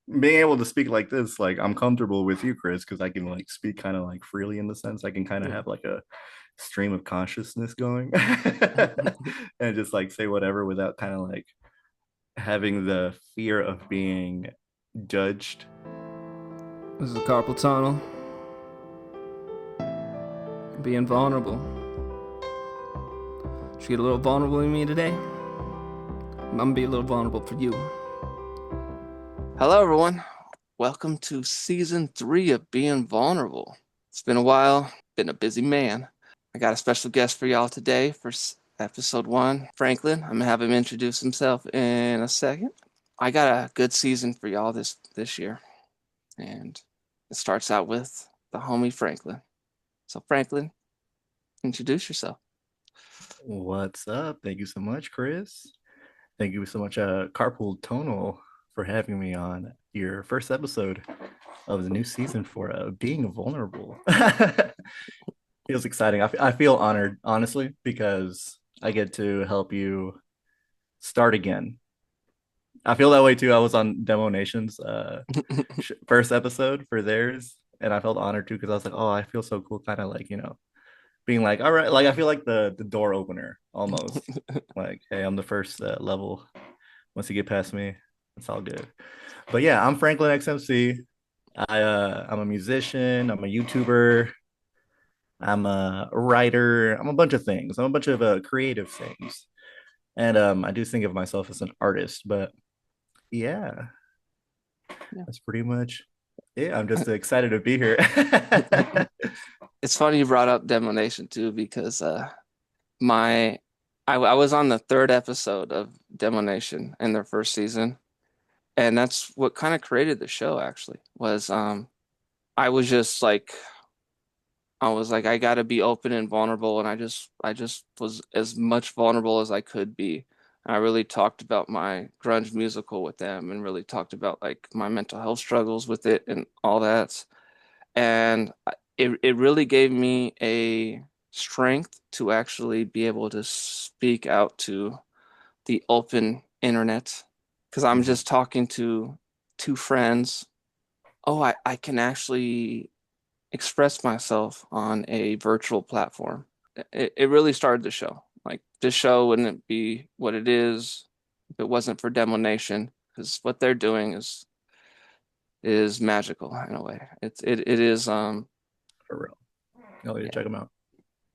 being able to speak like this, like I'm comfortable with you, Chris, because I can like speak kind of like freely in the sense I can kind of Yeah. have like a stream of consciousness going and just like say whatever without kind of like having the fear of being judged. This is a carpal tunnel. Being vulnerable. Should get a little vulnerable in me today? I'm gonna be a little vulnerable for you. Hello, everyone. Welcome to season 3 of Being Vulnerable. It's been a while, been a busy man. I got a special guest for y'all today for episode 1, Franklin. I'm gonna have him introduce himself in a second. I got a good season for y'all this year, and it starts out with the homie Franklin. So, Franklin, introduce yourself. What's up? Thank you so much, Chris. Thank you so much, Carpool Tonal, for having me on your first episode of the new season for being vulnerable. Feels exciting. I feel honored, honestly, because I get to help you start again. I feel that way too. I was on Demo Nation's first episode for theirs, and I felt honored too because I was like, oh, I feel so cool, kind of like being like, all right, like I feel like the door opener almost. Like, hey, I'm the first level. Once you get past me, it's all good. But yeah, I'm Franklin XMC. I'm a musician. I'm a YouTuber. I'm a writer. I'm a bunch of things. I'm a bunch of creative things. And I do think of myself as an artist, but yeah, Yeah. that's pretty much it. I'm just excited to be here. It's funny you brought up Demolition too, because my I was on the third episode of Demolition in their first season, and that's what kind of created the show actually was I was just like I was like I gotta be open and vulnerable, and I just was as much vulnerable as I could be. I really talked about my grunge musical with them and really talked about like my mental health struggles with it and all that. And it really gave me a strength to actually be able to speak out to the open internet because I'm Mhm. just talking to two friends. Oh, I can actually express myself on a virtual platform. It really started the show. Like this show wouldn't be what it is if it wasn't for Demo Nation, because what they're doing is magical in a way. It is For real. Oh, yeah, yeah. check them out.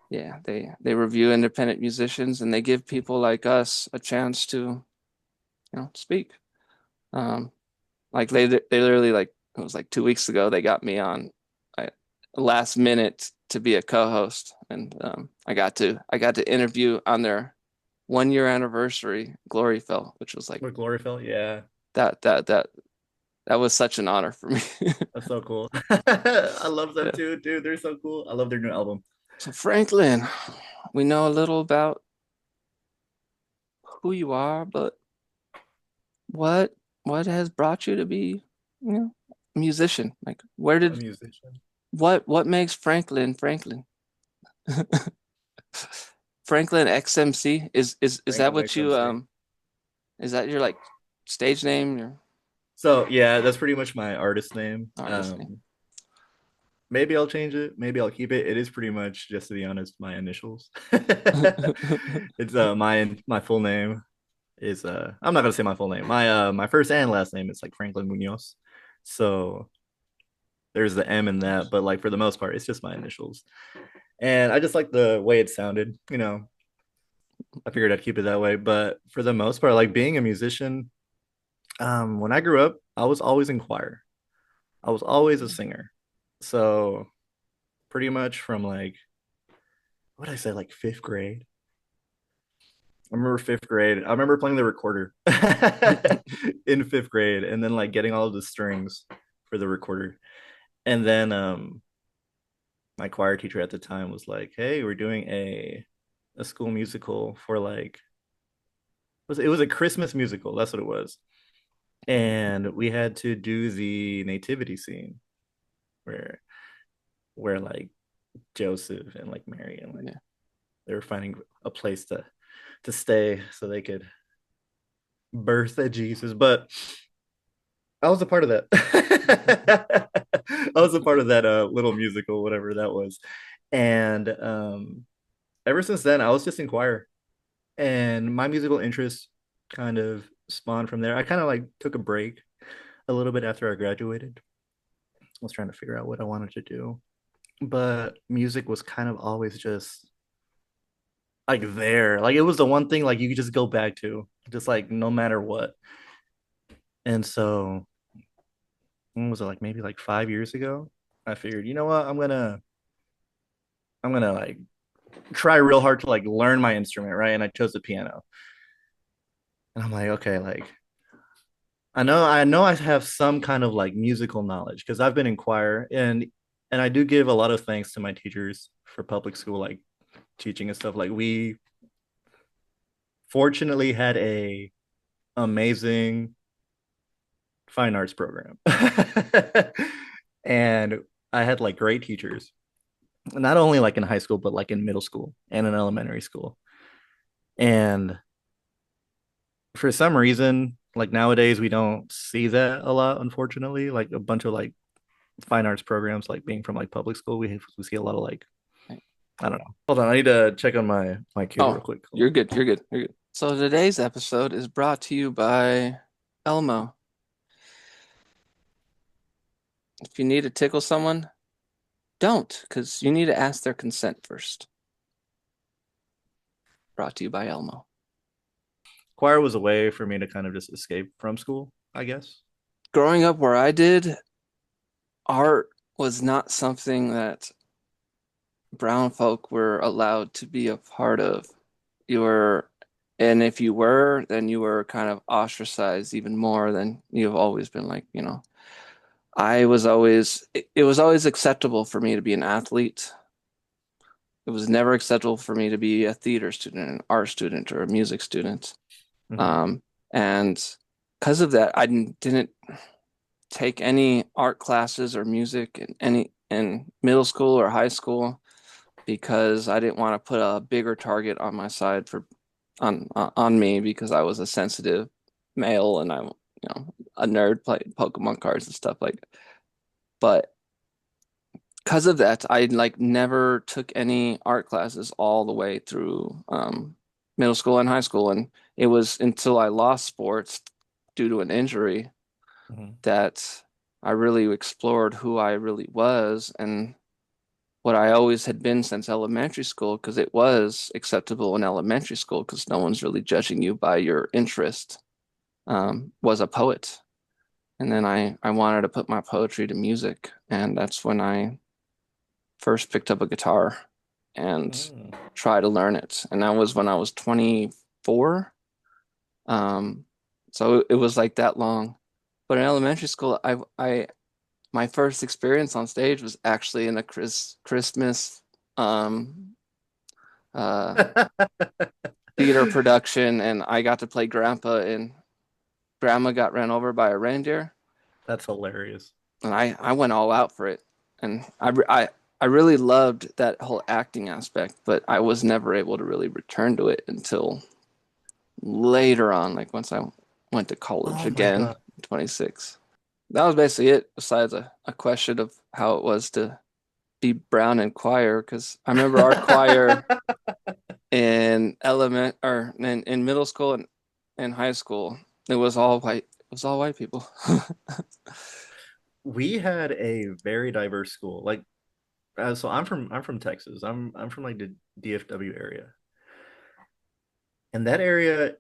Yeah, they review independent musicians and they give people like us a chance to, speak. Um, like they literally like it was like 2 weeks ago they got me on I, last minute to be a co-host, and I got to interview on their 1 year anniversary Glory Fell, which was like With Glorifel, yeah, that that that that was such an honor for me. that's so cool. I love them Yeah. too, dude. They're so cool. I love their new album. So Franklin, we know a little about who you are, but what what has brought you to be, a musician? Like where A did musician. what makes Franklin Franklin? Franklin XMC is that Franklin what you XMC. is that your like stage name, your So yeah, that's pretty much my artist name. artist name? Maybe I'll change it. Maybe I'll keep it. It is pretty much, just to be honest, my initials. It's my full name is I'm not gonna say my full name. My first and last name is like Franklin Munoz. So there's the M in that, but like for the most part, it's just my initials. And I just like the way it sounded, I figured I'd keep it that way. But for the most part, like being a musician, when I grew up, I was always in choir. I was always a singer. So pretty much from like what did I say, like fifth grade. I remember fifth grade. I remember playing the recorder in fifth grade and then like getting all of the strings for the recorder. And then my choir teacher at the time was like, "Hey, we're doing a school musical for like it was a Christmas musical. That's what it was. And we had to do the nativity scene where like Joseph and like Mary and like Yeah. they were finding a place to stay so they could birth a Jesus. But I was a part of that. I was a part of that little musical, whatever that was. And ever since then, I was just in choir, and my musical interest kind of spawned from there. I kind of like took a break a little bit after I graduated. I was trying to figure out what I wanted to do, but music was kind of always just like there. Like it was the one thing like you could just go back to, just like no matter what. And so when was it, like maybe like 5 years ago? I figured, you know what, I'm gonna like try real hard to like learn my instrument, right? And I chose the piano. And I'm like, okay, like I know I have some kind of like musical knowledge because I've been in choir, and I do give a lot of thanks to my teachers for public school, like teaching and stuff. Like we fortunately had a amazing fine arts program. And I had like great teachers, not only like in high school, but like in middle school and in elementary school. And for some reason, like nowadays, we don't see that a lot, unfortunately. Like a bunch of like fine arts programs, like being from like public school, we see a lot of like, I don't know. Hold on, I need to check on my kid real Oh, quick. Hold you're on. good. You're good. You're good. So today's episode is brought to you by Elmo. If you need to tickle someone, don't, because you need to ask their consent first. Brought to you by Elmo. Choir was a way for me to kind of just escape from school, I guess. Growing up where I did, art was not something that brown folk were allowed to be a part of. You were, and if you were, then you were kind of ostracized even more than you've always been like, it was always acceptable for me to be an athlete. It was never acceptable for me to be a theater student, an art student, or a music student. Mm-hmm. Um, and because of that, I didn't take any art classes or music in middle school or high school because I didn't want to put a bigger target on my side for on me because I was a sensitive male and I'm a nerd playing Pokemon cards and stuff like that. But because of that, I like never took any art classes all the way through middle school and high school, and it was until I lost sports due to an injury Mm-hmm. that I really explored who I really was and what I always had been since elementary school, because it was acceptable in elementary school because no one's really judging you by your interest, was a poet. And then I wanted to put my poetry to music, and that's when I first picked up a guitar and Mm. tried to learn it. And that was when I was 24. Um, so it was like that long. But in elementary school, my first experience on stage was actually in a Christmas um, uh, theater production, and I got to play Grandpa, and Grandma got ran over by a reindeer, That's hilarious. and I went all out for it, and I really loved that whole acting aspect, but I was never able to really return to it until later on, like once I went to college Oh my again, God. 26. That was basically it, besides a question of how it was to be brown in choir, because I remember our choir in middle school and high school, it was all white. It was all white people. We had a very diverse school. Like, so I'm from Texas. I'm from like the DFW area, and that area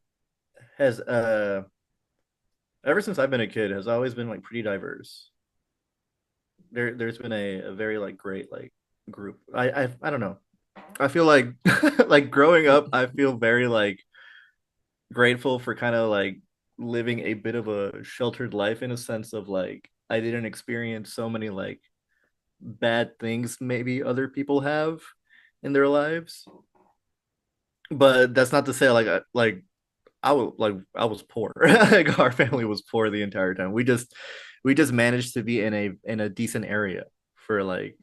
has ever since I've been a kid has always been like pretty diverse. There's been a very like great like group. I don't know. I feel like like growing up, I feel very like grateful for kind of like living a bit of a sheltered life in a sense of like I didn't experience so many like bad things maybe other people have in their lives. But that's not to say like I was poor. Like our family was poor the entire time. We just managed to be in a decent area for like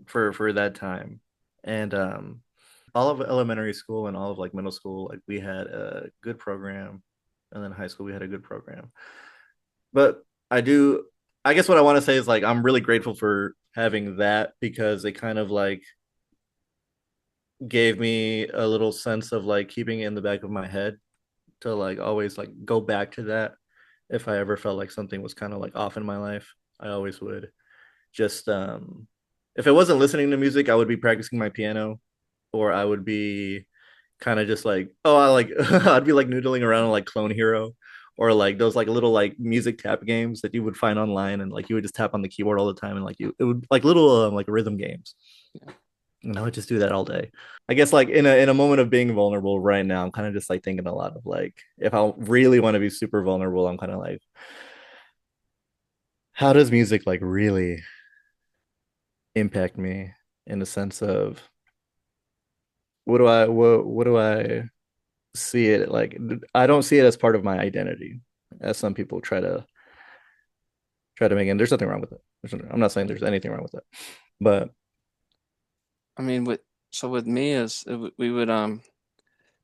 for that time. And all of elementary school and all of like middle school, like we had a good program, and then high school we had a good program. But I do. I guess what I want to say is like I'm really grateful for having that because it kind of like gave me a little sense of like keeping it in the back of my head to like always like go back to that if I ever felt like something was kind of like off in my life. I always would just if it wasn't listening to music, I would be practicing my piano or I would be kind of just like, oh, I like I'd be like noodling around on like Clone Hero or like those like little like music tap games that you would find online and like you would just tap on the keyboard all the time and like you it would like little like rhythm games. Yeah. And I would just do that all day. I guess like in a moment of being vulnerable right now, I'm kind of just like thinking a lot of like if I really want to be super vulnerable, I'm kind of like, how does music like really impact me in the sense of what do I see it like? I don't see it as part of my identity, as some people try to make it. And there's nothing wrong with it. I'm not saying there's anything wrong with it, but I mean, with me is we would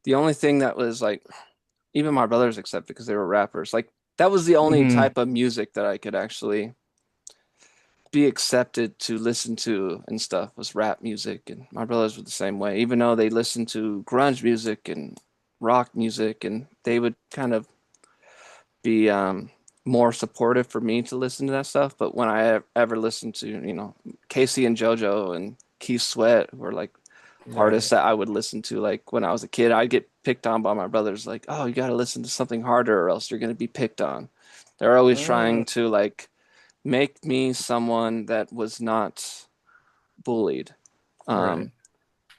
the only thing that was like even my brothers accepted because they were rappers. Like that was the only mm-hmm, type of music that I could actually be accepted to listen to and stuff was rap music, and my brothers were the same way. Even though they listened to grunge music and rock music, and they would kind of be more supportive for me to listen to that stuff. But when I ever listened to, Casey and JoJo and Keith Sweat were like artists right. that I would listen to. Like when I was a kid, I'd get picked on by my brothers, like, oh, you got to listen to something harder or else you're going to be picked on. They're always trying to like make me someone that was not bullied. Right. Um,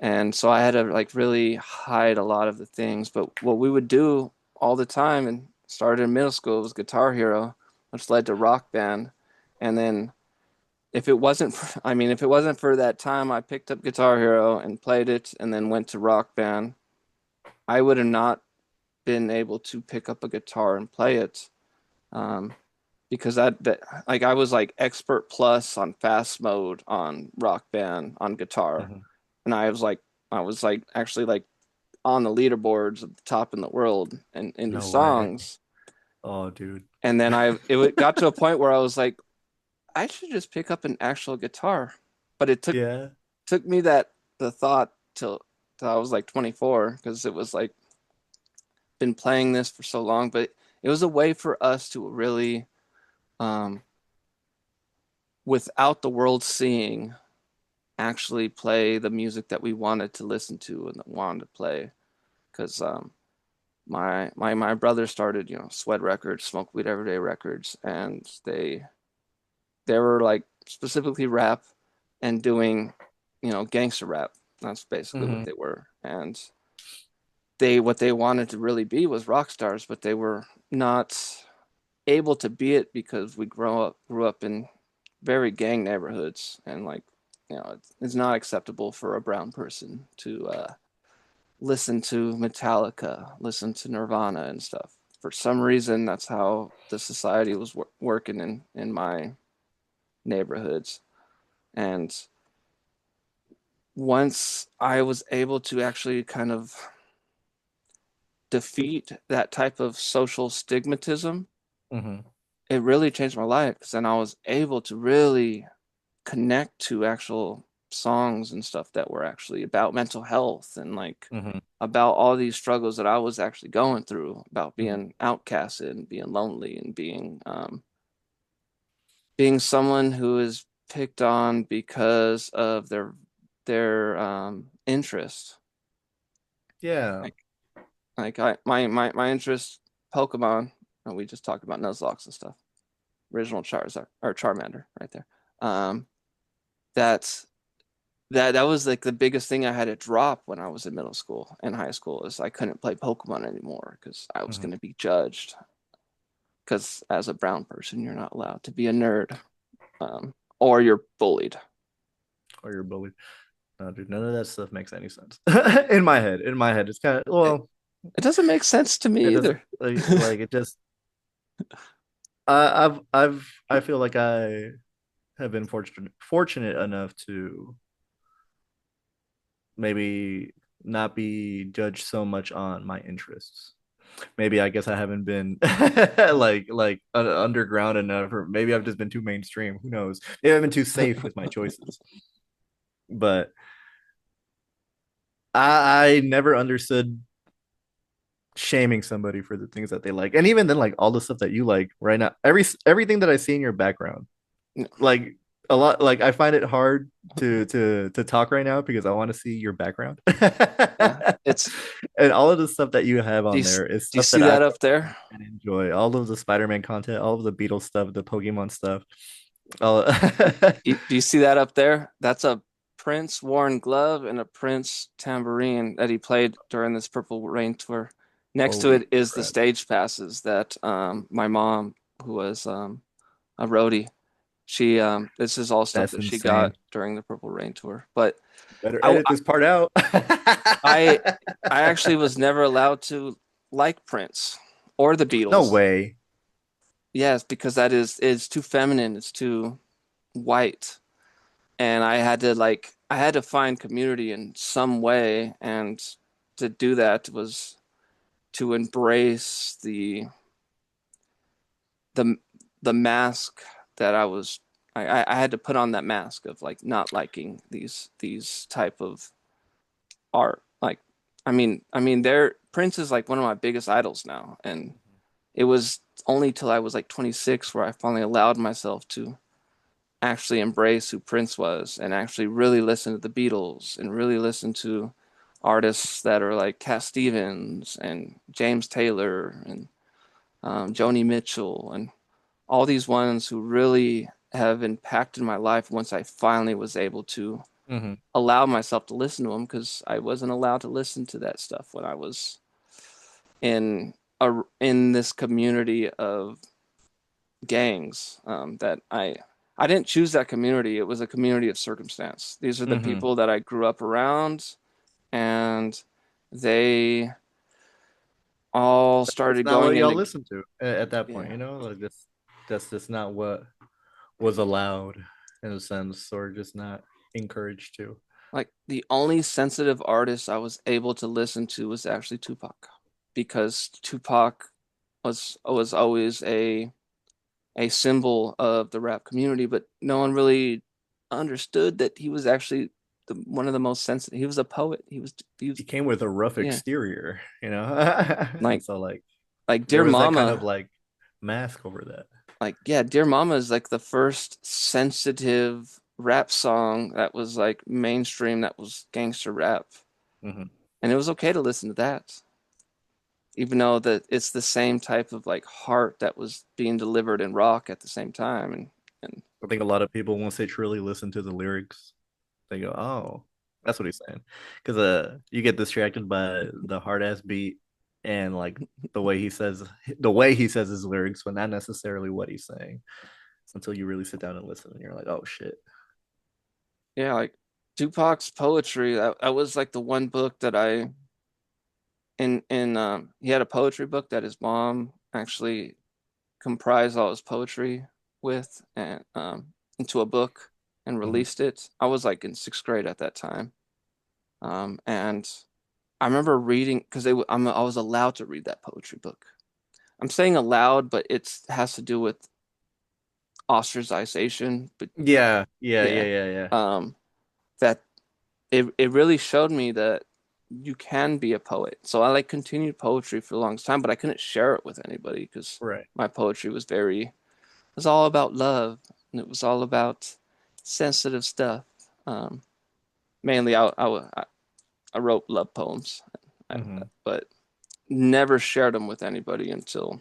and so I had to like really hide a lot of the things. But what we would do all the time and started in middle school was Guitar Hero, which led to Rock Band. And then if it wasn't for, I mean, if it wasn't for that time I picked up Guitar Hero and played it and then went to Rock Band, I would have not been able to pick up a guitar and play it. Um, because that like I was like expert plus on fast mode on Rock Band on guitar, Mm-hmm. and I was like actually like on the leaderboards at the top in the world and in these No way. songs. Oh, dude. And then got to a point where I was like, I should just pick up an actual guitar. But it Yeah. took me that the thought till I was like 24 because it was like been playing this for so long. But it was a way for us to really, um, without the world seeing, actually play the music that we wanted to listen to and that wanted to play. Because my brother started, Sweat Records, Smoke Weed Everyday Records, and they were like specifically rap and doing, gangster rap. That's basically what Mm-hmm. they were. And what they wanted to really be was rock stars, but they were not able to be it because we grew up in very gang neighborhoods, and like, it's not acceptable for a brown person to listen to Metallica, listen to Nirvana and stuff. For some reason, that's how the society was working in my neighborhoods. And once I was able to actually kind of defeat that type of social stigmatism, Mm-hmm. it really changed my life because then I was able to really connect to actual songs and stuff that were actually about mental health and like Mm-hmm. about all these struggles that I was actually going through about Mm-hmm. being outcasted and being lonely and being someone who is picked on because of their interest. Yeah. Like my interest Pokemon, and we just talked about Nuzlocke and stuff. Original Charizard or Charmander right there. Um, that's that was like the biggest thing I had to drop when I was in middle school and high school is I couldn't play Pokemon anymore because I was Mm-hmm. going to be judged. Because as a brown person, you're not allowed to be a nerd, or you're bullied. Or you're bullied. No, dude, none of that stuff makes any sense. In my head. In my head. It's kind of It, well, it doesn't make sense to it me doesn't either. like it just I feel like I have been fortunate enough to maybe not be judged so much on my interests. Maybe I guess I haven't been underground enough, or maybe I've just been too mainstream. Who knows? Maybe I've been too safe with my choices. But I never understood shaming somebody for the things that they like, and even then, like all the stuff that you like right now, everything that I see in your background, like a lot, like I find it hard to talk right now because I want to see your background. Yeah, it's And all of the stuff that you have do on you, there is do you stuff see that I that up there? and enjoy. All of the Spider-Man content, all of the Beatles stuff, the Pokemon stuff. All Do you see that up there? That's a Prince worn glove and a Prince tambourine that he played during this Purple Rain tour. Next to holy it is the crap. stage passes that my mom, who was a roadie, she this is all stuff That's that she insane. got during the Purple Rain tour. But Better I edit this part out. I I actually was never allowed to like Prince or the No Beatles. way. Yes, because that is it's too feminine, it's too white. And I had to find community in some way, and to do that was to embrace the the mask that I had to put on that mask of like not liking these type of art. Like there Prince is like one of my biggest idols now, and it was only till I was like 26 where I finally allowed myself to actually embrace who Prince was and actually really listen to the Beatles and really listen to artists that are like Cat Stevens and James Taylor and Joni Mitchell and all these ones who really have impacted my life once I finally was able to Mm-hmm. allow myself to listen to them because I wasn't allowed to listen to that stuff when I was in this community of gangs that I didn't choose that community. It was a community of circumstance. These are the Mm-hmm. people that I grew up around, and they all That's started not what going y'all into listen to at that point, yeah, you know? Like that's just not what was allowed in a sense, or just not encouraged to. like the only sensitive artist I was able to listen to was actually Tupac, because Tupac was always a symbol of the rap community, but no one really understood that he was actually one of the most sensitive. He was a poet. He was He came with a rough yeah, exterior, you know? And like so like there Dear was that kind of Mama, like mask over that. like yeah, Dear Mama is like the first sensitive rap song that was like mainstream, that was gangster rap, Mm-hmm. and it was okay to listen to that, even though that it's the same type of like heart that was being delivered in rock at the same time, and I think a lot of people, once they truly listen to the lyrics, they go, "Oh, that's what he's saying," because you get distracted by the hard ass beat and like the way he says his lyrics, when not necessarily what he's saying. Until you really sit down and listen, and you're like, "Oh shit." yeah, like Tupac's poetry. That was like the one book that I in he had a poetry book that his mom actually comprised all his poetry with and into a book and Mm-hmm. released it. I was like in sixth grade at that time, and I remember reading because I was allowed to read that poetry book. I'm saying allowed, but it has to do with ostracization. But Yeah, yeah, yeah, yeah, yeah, yeah. um, that it really showed me that you can be a poet. So I like continued poetry for the longest time, but I couldn't share it with anybody because Right. my poetry it was all about love and it was all about sensitive stuff. Um, Mainly, I wrote love poems, Mm-hmm. but never shared them with anybody until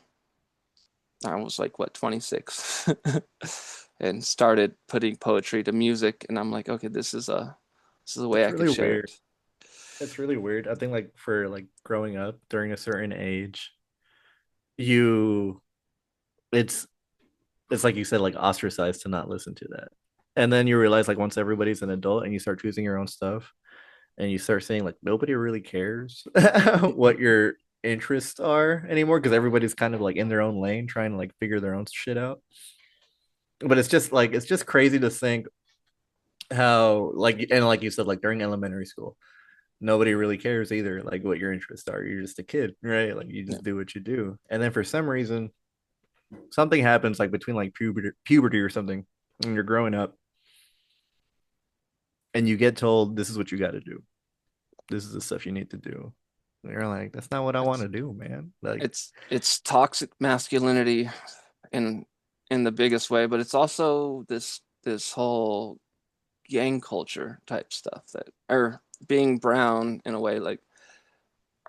I was like, what, 26, and started putting poetry to music. And I'm like, okay, this is a way That's I could really share weird. it. That's really weird. I think like for like growing up during a certain age, you it's it's like you said, like ostracized to not listen to that. And then you realize like once everybody's an adult and you start choosing your own stuff and you start saying like nobody really cares what your interests are anymore because everybody's kind of like in their own lane trying to like figure their own shit out. But it's just crazy to think how like and like you said like during elementary school nobody really cares either, like what your interests are. You're just a kid, right? Like you Yeah. just do what you do. And then for some reason, something happens like between like puberty or something, when you're growing up and you get told this is what you got to do. This is the stuff you need to do. And you're like, that's not what I want It's to do, man. Like, it's toxic masculinity in the biggest way, but it's also this whole gang culture type stuff that, or being brown in a way. Like,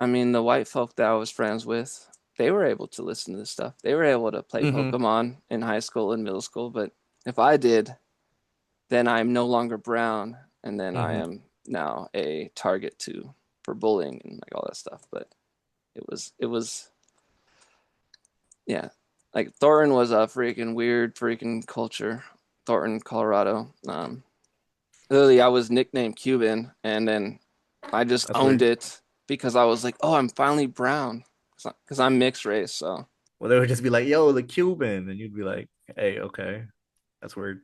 I mean, the white folk that I was friends with, they were able to listen to this stuff. They were able to play mm-hmm, Pokemon in high school and middle school, but if I did, then I'm no longer brown, and then I mm-hmm. am now a target to for bullying and like all that stuff. But it was yeah, like Thornton was a freaking weird freaking culture. Thornton, Colorado. Literally, I was nicknamed Cuban, and then I just That's owned weird. it because I was like, oh, I'm finally brown because I'm mixed race. So Well, they would just be like, yo, the Cuban. And you'd be like, hey, okay, that's weird.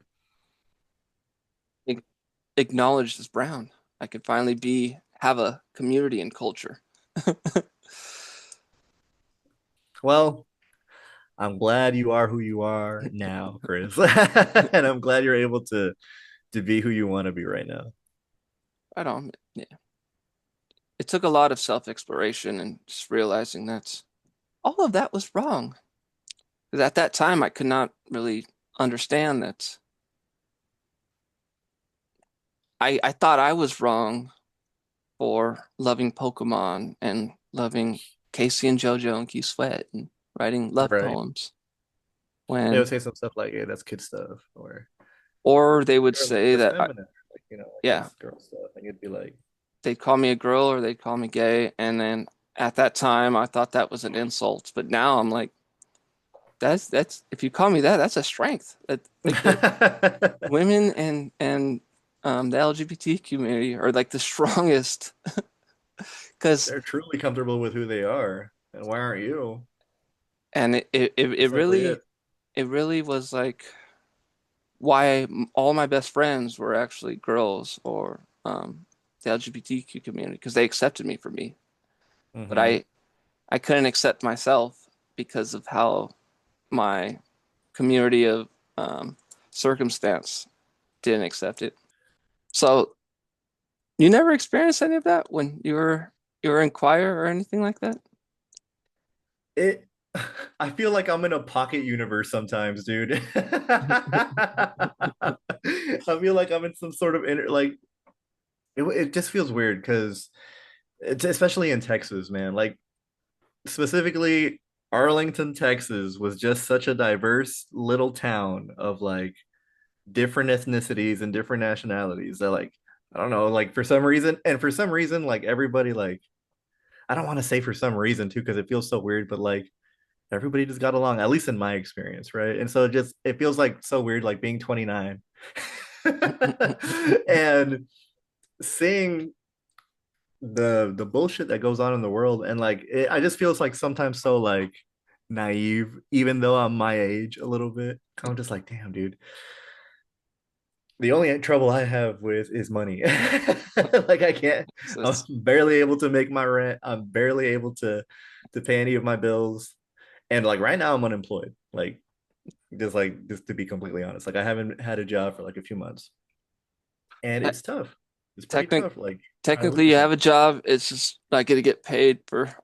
acknowledged as brown. I could finally be have a community and culture. Well, I'm glad you are who you are now, Chris. And I'm glad you're able to be who you want to be right now. I don't. Yeah, it took a lot of self-exploration and just realizing that all of that was wrong. Because at that time, I could not really understand that. I thought I was wrong for loving Pokemon and loving Casey and JoJo and Key Sweat and writing love Right. poems They would when, say some stuff like, hey, that's kid stuff, or they would or like say that's that feminine, like, like yeah, that's girl stuff. And you'd be like, they'd call me a girl or they'd call me gay. And then at that time, I thought that was an insult. But now I'm like, that's if you call me that, that's a strength. That like the women and the LGBT community are like the strongest because they're truly comfortable with who they are. And why aren't you? and That's simply it. it really was like why all my best friends were actually girls or the LGBTQ community because they accepted me for me. But Mm-hmm. I couldn't accept myself because of how my community of circumstance didn't accept it. So you never experienced any of that when you were in choir or anything like that? It I feel like I'm in a pocket universe sometimes, dude. I feel like I'm in some sort of like it just feels weird because it's especially in Texas, man. Like specifically Arlington, Texas was just such a diverse little town of like different ethnicities and different nationalities that like I don't know, like for some reason like everybody like I don't want to say for some reason too because it feels so weird, but like everybody just got along, at least in my experience, right? And so it feels like so weird, like being 29 and seeing the bullshit that goes on in the world, and like I just feels like sometimes so like naive, even though I'm my age a little bit. I'm just like, damn, dude. The only trouble I have with is money. Like I can't. So I'm barely able to make my rent. I'm barely able to pay any of my bills. And like right now I'm unemployed. Like just to be completely honest, like I haven't had a job for like a few months, and te- it's tough. It's pretty technic tough. Like trying to look technically for you have a something. job, it's just not gonna get paid for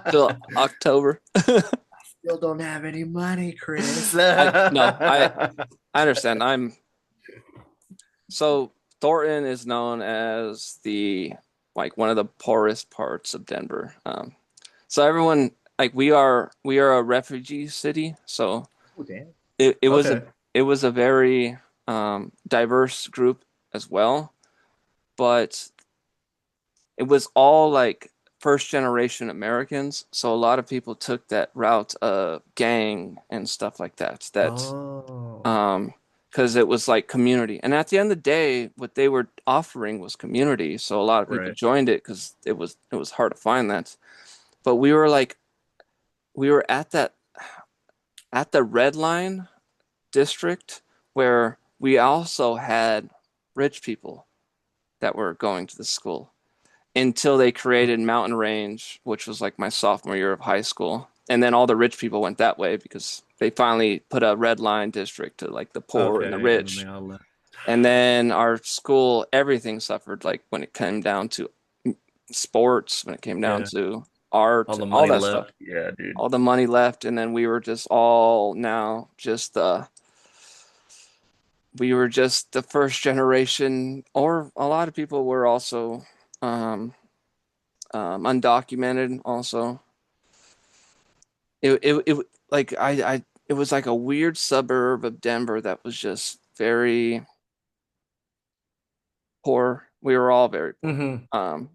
till October. Still don't have any money, Chris. I no, I understand. I'm so Thornton is known as the like one of the poorest parts of Denver. So everyone like we are a refugee city, so Oh, damn. it was Okay. it was a very diverse group as well, but it was all like first generation Americans. So a lot of people took that route of gang and stuff like that. Oh, Um, because it was like community. And at the end of the day, what they were offering was community. So a lot of people right. joined it because it was hard to find that. But we were like we were at the red line district where we also had rich people that were going to the school. until they created Mountain Range, which was like my sophomore year of high school. And then all the rich people went that way because they finally put a red line district to like the poor and the Okay, and then they rich. all left. And then our school, everything suffered, like when it came down to sports, when it came down Yeah, to art, all the all money that stuff. left. Yeah, dude. All the money left, and then we were just all now just we were just the first generation, or a lot of people were also um, undocumented. Also, it like it was like a weird suburb of Denver that was just very poor. We were all very poor. Hmm. Um,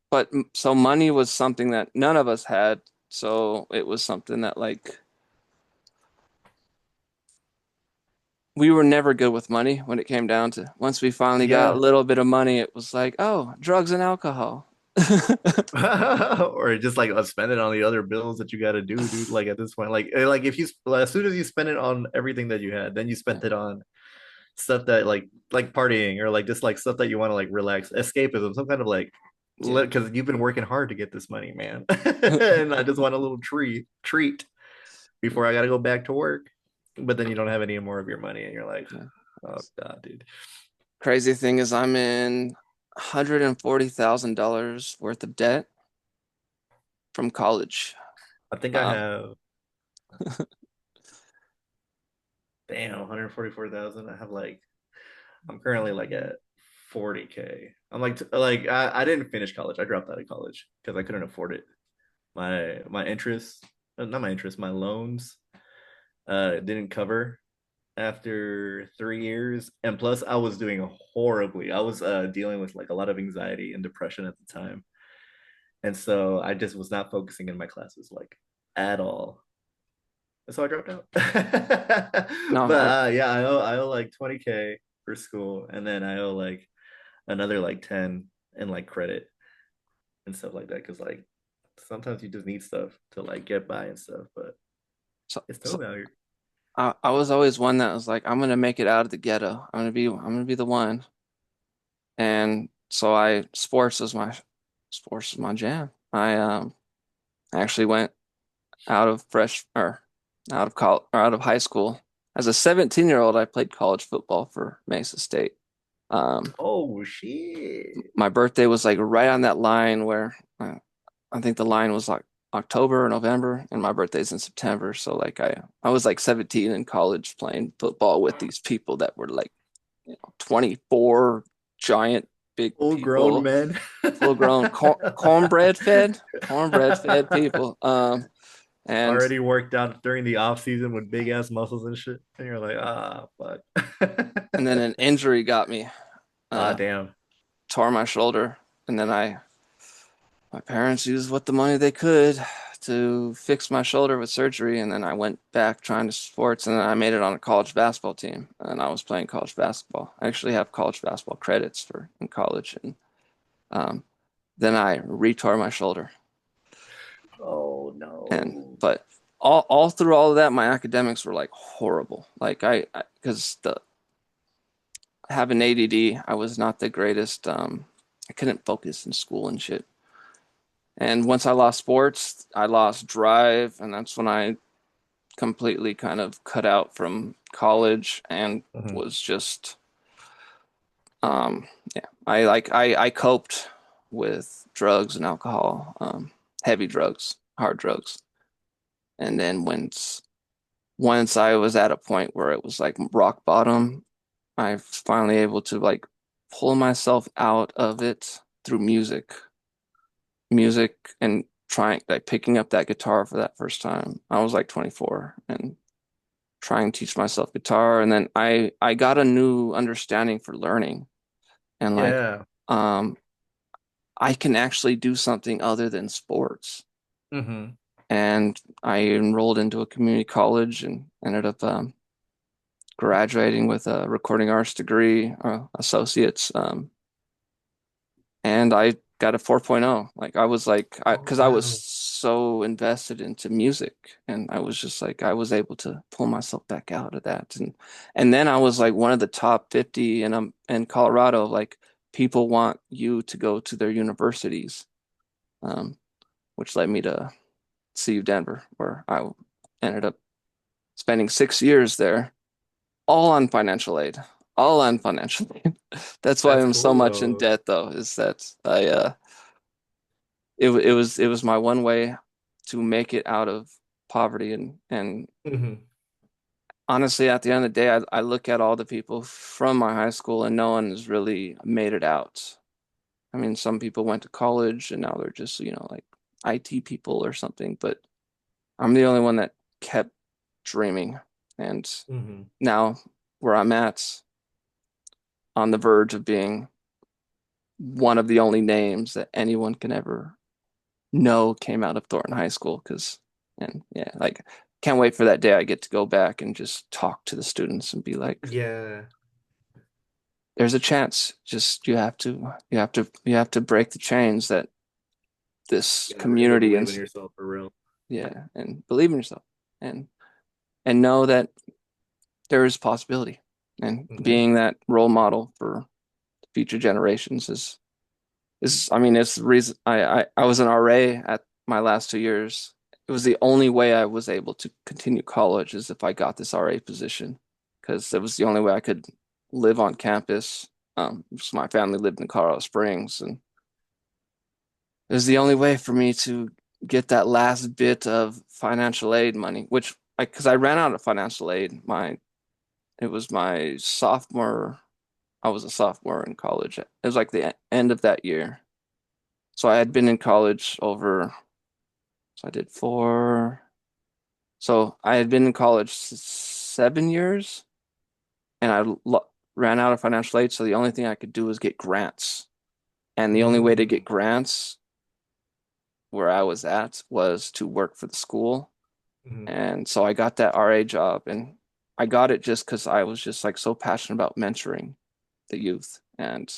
but so money was something that none of us had. So it was something that like we were never good with money when it came down to once we finally got a Yeah. little bit of money, it was like, oh, drugs and alcohol. Or just like spend it on the other bills that you got to do, dude. Like at this point, like if you like, as soon as you spend it on everything that you had, then you spent it on stuff that like partying or like just like stuff that you want to like relax, escapism, some kind of like Yeah. because you've been working hard to get this money, man. And I just want a little treat before I got to go back to work. But then you don't have any more of your money, and you're like, Yeah. oh god, dude. Crazy thing is I'm in $140,000 worth of debt from college. I think I Um, have damn 144,000. I have like I'm currently like at 40K. I'm like I didn't finish college. I dropped out of college because I couldn't afford it. My interest, not my interest, my loans didn't cover after 3 years. And plus I was doing horribly. I was dealing with like a lot of anxiety and depression at the time. And so I just was not focusing in my classes like at all. So I dropped out. no, But yeah, I owe like 20K for school, and then I owe like another like 10 in like credit and stuff like that. Because like sometimes you just need stuff to like get by and stuff, but it's so tough out here. I was always one that was like, I'm gonna make it out of the ghetto. I'm gonna be the one. And so I sports is my jam. I actually went out of fresh or out of college or out of high school. As a 17-year-old, I played college football for Mesa State. Um, Oh shit. my birthday was like right on that line where I think the line was like October or November, and my birthday's in September. So like I was like 17 in college playing football with these people that were like 24 giant big Full grown people, men. full grown cornbread fed people. And Already worked out during the off season with big ass muscles and shit. And you're like, ah, fuck. and then an injury got me, Ah, uh, damn. tore my shoulder, and then my parents used what the money they could to fix my shoulder with surgery, and then I went back trying to sports, and then I made it on a college basketball team, and I was playing college basketball. I actually have college basketball credits for in college, and um, then I retore my shoulder, Oh and no. but all through all of that, my academics were like horrible. Like because the having ADD, I was not the greatest. I couldn't focus in school and shit. And once I lost sports, I lost drive, and that's when I completely kind of cut out from college and Mhm. was just yeah. I coped with drugs and alcohol, heavy drugs, hard drugs. And then once I was at a point where it was like rock bottom, I was finally able to like pull myself out of it through music and trying like picking up that guitar for that first time. I was like 24 and trying to teach myself guitar, and then I got a new understanding for learning and like Yeah. um I can actually do something other than sports. Hmm. And I enrolled into a community college and ended up graduating with a recording arts degree, associates. And I got a 4.0. Like I was like, Oh because I was wow. so invested into music, and I was just like, I was able to pull myself back out of that, and then I was like one of the top 50 in Colorado, like people want you to go to their universities, um, which led me to CU Denver, where I ended up spending 6 years there, all on financial aid, all on financial aid. That's why That's I'm so cool much in though. debt, though, is that it was my one way to make it out of poverty, and Hmm. honestly, at the end of the day, I look at all the people from my high school and no one has really made it out. I mean, some people went to college and now they're just, like IT people or something, but I'm the only one that kept dreaming. And Hmm. now where I'm at, on the verge of being one of the only names that anyone can ever know came out of Thornton High School. And yeah, like, can't wait for that day I get to go back and just talk to the students and be like, Yeah. there's a chance. Just you have to break the chains that this You gotta really community believe in and yourself for real. yeah, and believe in yourself and and know that there is possibility. And Hmm. being that role model for future generations is I mean, it's the reason I was an RA at my last 2 years. It was the only way I was able to continue college is if I got this RA position because it was the only way I could live on campus. So my family lived in Colorado Springs, and it was the only way for me to get that last bit of financial aid money, which because I ran out of financial aid. It was my sophomore. I was a sophomore in college. It was like the end of that year. So I had been in college over, so I did four. So I had been in college 7 years and ran out of financial aid. So the only thing I could do was get grants. And the only way to Mm. get grants where I was at was to work for the school. Hmm. And so I got that RA job and I got it just because I was just like so passionate about mentoring the youth. And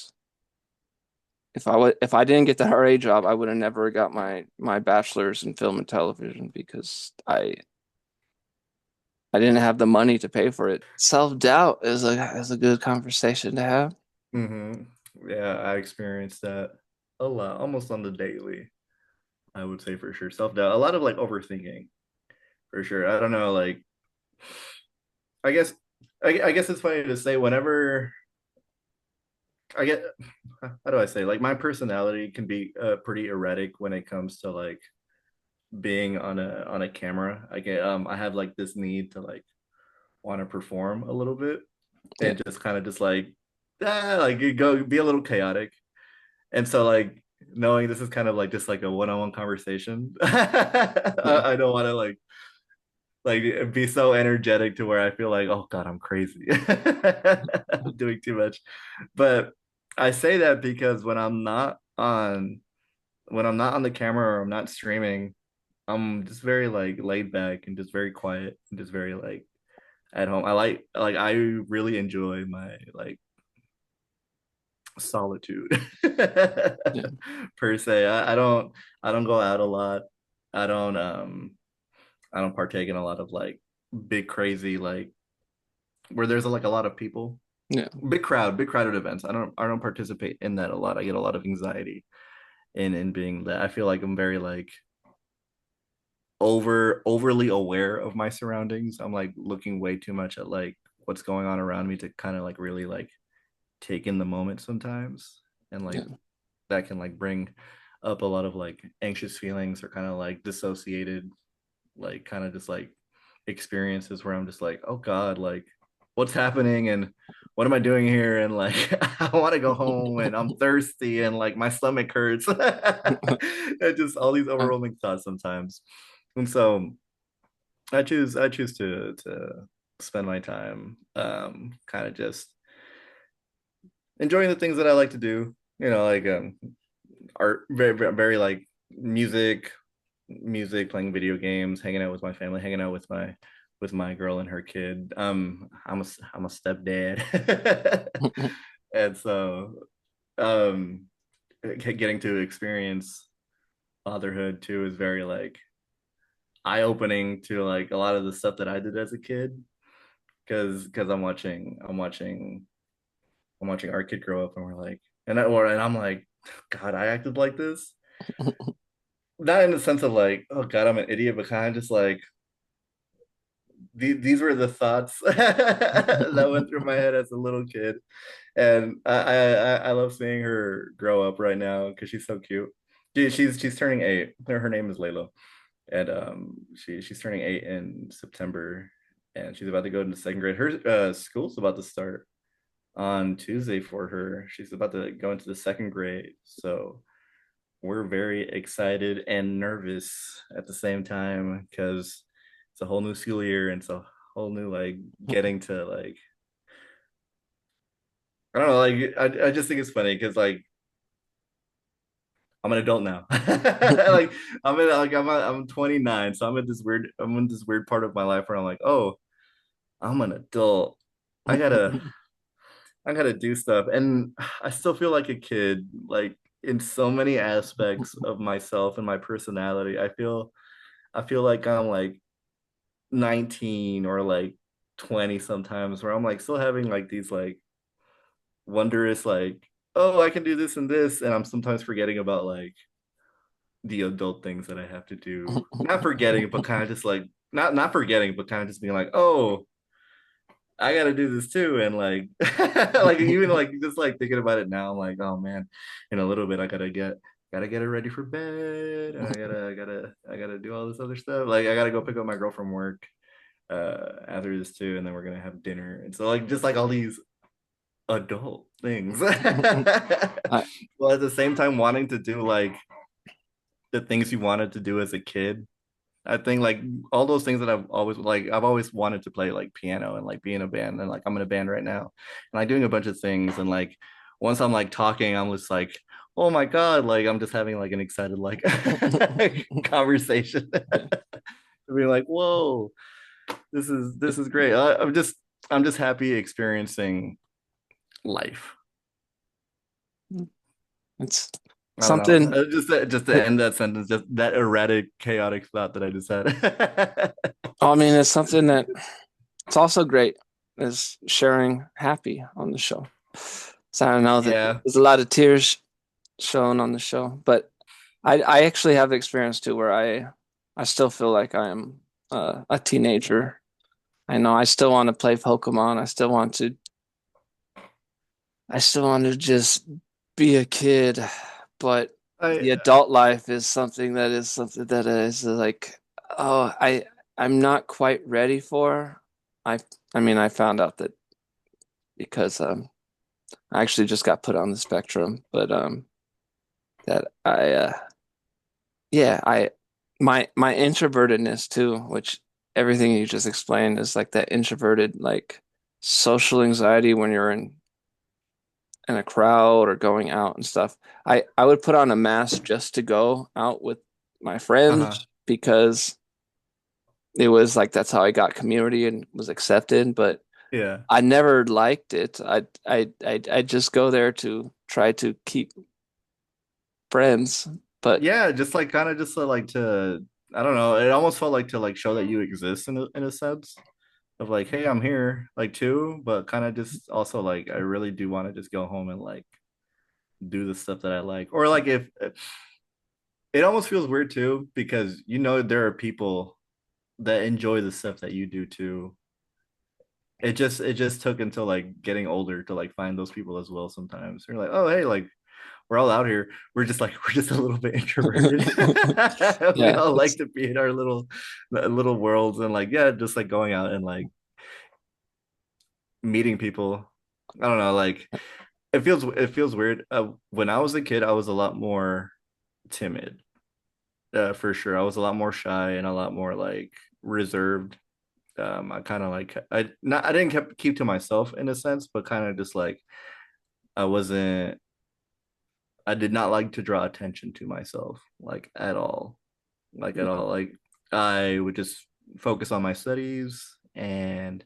if I didn't get the RA job, I would have never got my bachelor's in film and television because I didn't have the money to pay for it. Self-doubt is a good conversation to have. Hmm. Yeah, I experienced that a lot, almost on the daily. I would say for sure. Self-doubt, a lot of like overthinking for sure. I don't know, like I guess I guess it's funny to say whenever I get how do I say like my personality can be pretty erratic when it comes to like being on a camera. I have like this need to like want to perform a little bit Yeah. and just kind of just like you go be a little chaotic. And so like knowing this is kind of like just like a one-on-one conversation, Yeah. I don't want to like be so energetic to where I feel like, oh God, I'm crazy. I'm doing too much. But I say that because when I'm not on the camera or I'm not streaming, I'm just very like laid back and just very quiet and just very like at home. I really enjoy my like solitude Yeah. per se. I don't go out a lot. I don't um I don't partake in a lot of like big crazy like where there's like a lot of people. Yeah. Big crowded events. I don't participate in that a lot. I get a lot of anxiety in being that. I feel like I'm very like overly aware of my surroundings. I'm like looking way too much at like what's going on around me to kind of like really like take in the moment sometimes. And like Yeah. that can like bring up a lot of like anxious feelings or kind of like dissociated like kind of just like experiences where I'm just like, oh God, like what's happening and what am I doing here? And like I want to go home and I'm thirsty and like my stomach hurts. And just all these Um, overwhelming thoughts sometimes. And so I choose to spend my time kind of just enjoying the things that I like to do. You know, like art very like music, playing video games, hanging out with my family, hanging out with my girl and her kid. I'm a stepdad. And so getting to experience fatherhood too is very like eye-opening to like a lot of the stuff that I did as a kid because I'm watching our kid grow up and we're like and I'm like, God, I acted like this. Not in the sense of like, oh God, I'm an idiot, but kind of just like these were the thoughts that went through my head as a little kid. And I love seeing her grow up right now because she's so cute. She's turning 8. Her name is Layla, and she's turning 8 in September, and she's about to go into second grade. Her school's about to start on Tuesday for her. She's about to go into the second grade, so we're very excited and nervous at the same time because it's a whole new school year and it's a whole new like getting to like I don't know like I just think it's funny because like I'm an adult now. Like I'm 29, so I'm in this weird part of my life where I'm like, oh, I'm an adult. I gotta I gotta do stuff, and I still feel like a kid, like in so many aspects of myself and my personality. I feel like I'm like 19 or like 20 sometimes, where I'm like still having like these like wondrous like, oh, I can do this and this, and I'm sometimes forgetting about like the adult things that I have to do. Not forgetting, but kind of just like not forgetting, but kind of just being like, oh, I gotta do this too. And like like even like just like thinking about it now, I'm like, oh man, in a little bit I gotta get her ready for bed and I gotta do all this other stuff. Like I gotta go pick up my girl from work after this too, and then we're gonna have dinner. And so like just like all these adult things. I, Well, at the same time wanting to do like the things you wanted to do as a kid. I think like all those things that I've always wanted to play like piano and like be in a band, and like I'm in a band right now and like doing a bunch of things, and like once I'm like talking I'm just like, oh my God, like I'm just having like an excited like conversation. Being like, whoa, this is great. I'm just happy experiencing life. it's I don't know. something. Just to end that sentence, just that erratic, chaotic thought that I just had. I mean, it's something that it's also great is sharing happy on the show. So I don't know that Yeah. there's a lot of tears shown on the show, but I actually have the experience too where I still feel like I am a teenager. I know I still want to play Pokemon. I still want to just be a kid, but I the adult life is something that is like, oh, I'm not quite ready for. I I mean, I found out that because I actually just got put on the spectrum, but that yeah, my introvertedness too, which everything you just explained is like that introverted like social anxiety when you're in a crowd or going out and stuff. I would put on a mask just to go out with my uh-huh. friends because it was like that's how I got community and was accepted, but Yeah. I never liked it. I just go there to try to keep friends, but Yeah, just like kind of just like to I don't know, it almost felt like to like show that you exist in a sense of like, hey, I'm here, like too, but kind of just also like I really do want to just go home and like do the stuff that I like. Or like if it almost feels weird too, because you know there are people that enjoy the stuff that you do too. It just took until like getting older to like find those people as well sometimes. You're like, oh hey, like we're all out here. We're just a little bit introverted. We yeah, all like it's to be in our little worlds and like yeah, just like going out and like meeting people. I don't know, like it feels weird. When I was a kid, I was a lot more timid. For sure, I was a lot more shy and a lot more like reserved. I kind of like I didn't keep to myself in a sense, but kind of just like I wasn't I did not like to draw attention to myself like at all. Like at all. Like I would just focus on my studies and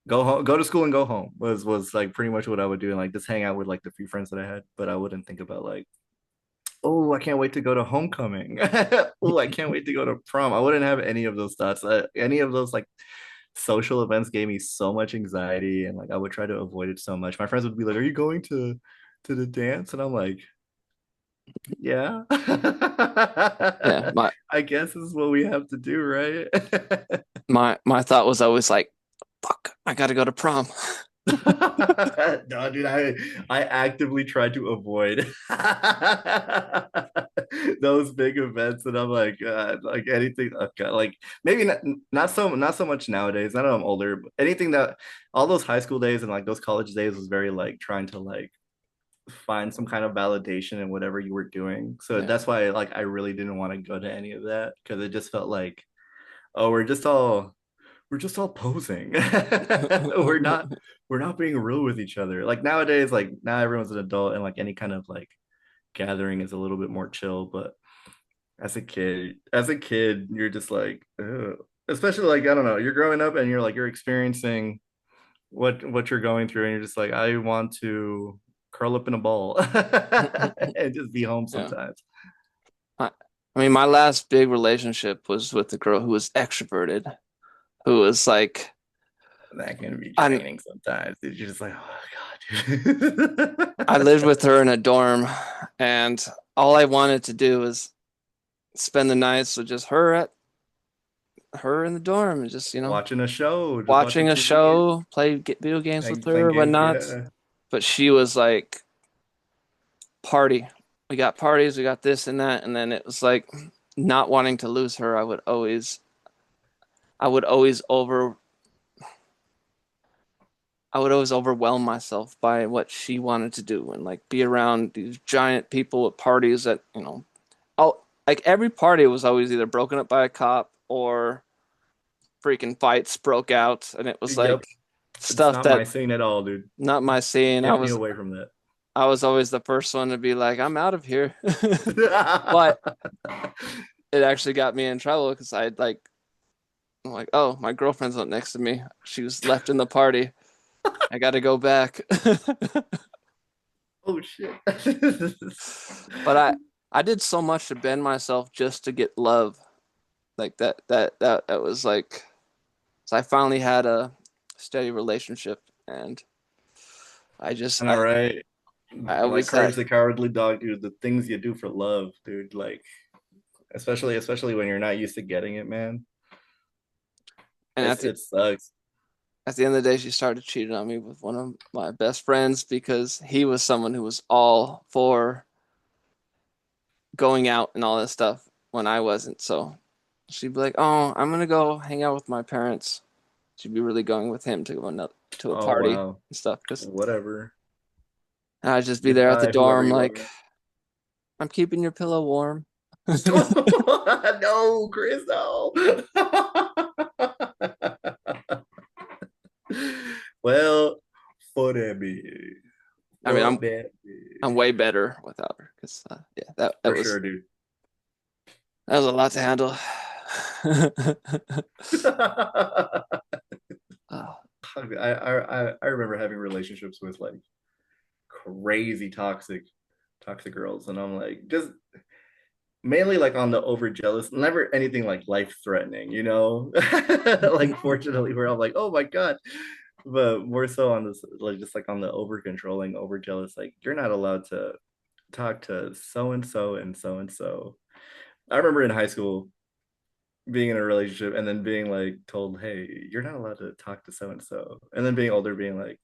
go home, go to school and go home was like pretty much what I would do and like just hang out with like the few friends that I had, but I wouldn't think about like, oh, I can't wait to go to homecoming. Oh, I can't wait to go to prom. I wouldn't have any of those thoughts. Any of those like social events gave me so much anxiety and like I would try to avoid it so much. My friends would be like, "Are you going to to the dance, and I'm like, yeah. Yeah, I guess this is what we have to do, right? my thought was always like, fuck, I gotta go to prom. No, dude, I actively try to avoid those big events, and I'm like, like anything, God, like maybe not so much nowadays. I know I'm older, but anything that all those high school days and like those college days was very like trying to like find some kind of validation in whatever you were doing. So Yeah. that's why like I really didn't want to go to any of that because it just felt like, oh, we're just all posing. we're not we're not being real with each other. Like nowadays, like now everyone's an adult and like any kind of like gathering is a little bit more chill. But as a kid, you're just like, ugh. Especially like I don't know, you're growing up and you're experiencing what you're going through, and you're just like, I want to curl up in a ball and just be home Yeah. sometimes. I, I mean, my last big relationship was with a girl who was extroverted, who was like, That can be I draining sometimes. You're just like, oh god, dude. I lived with her in a dorm, and all I wanted to do was spend the nights with just her in the dorm, and just Watching a show, just watching watching a TV, show, get video games with playing her, games. whatnot. Yeah. But she was like, party. We got parties, we got this and that, and then it was like not wanting to lose her. I would always over, I would always overwhelm myself by what she wanted to do and like be around these giant people at parties that oh, like every party was always either broken up by a cop or freaking fights broke out, and it was Yep. like It's stuff not my that scene at all, dude. not my scene. Get me away from that. I was always the first one to be like, I'm out of here. But it actually got me in trouble because I'm like, oh, my girlfriend's not next to me. She was left in the party. I got to go back. Oh shit. But I did so much to bend myself just to get love. Like that was like, so I finally had a steady relationship, and I just And all right. I Like always Courage had. the Cowardly Dog, dude, the things you do for love, dude. Like especially when you're not used to getting it, man. And It sucks. at the end of the day, she started cheating on me with one of my best friends because he was someone who was all for going out and all that stuff when I wasn't. So she'd be like, "Oh, I'm gonna go hang out with my parents." She'd be really going with him to go to a Oh party wow. and stuff. Because Whatever. I'd just be there at the Goodbye, whoever dorm, you like, are. "I'm keeping your pillow warm." No, Chris, no. Well, for that be. I mean, For that I'm be. way better without her because yeah, For sure, dude. that was a lot to handle. Oh, I remember having relationships with like crazy toxic girls, and I'm like just mainly like on the over jealous, never anything like life threatening, like fortunately where I'm like, oh my god, but more so on this like just like on the over controlling, over jealous, like you're not allowed to talk to so and so and so and so. I remember in high school being in a relationship and then being like told, hey, you're not allowed to talk to so and so, and then being older being like,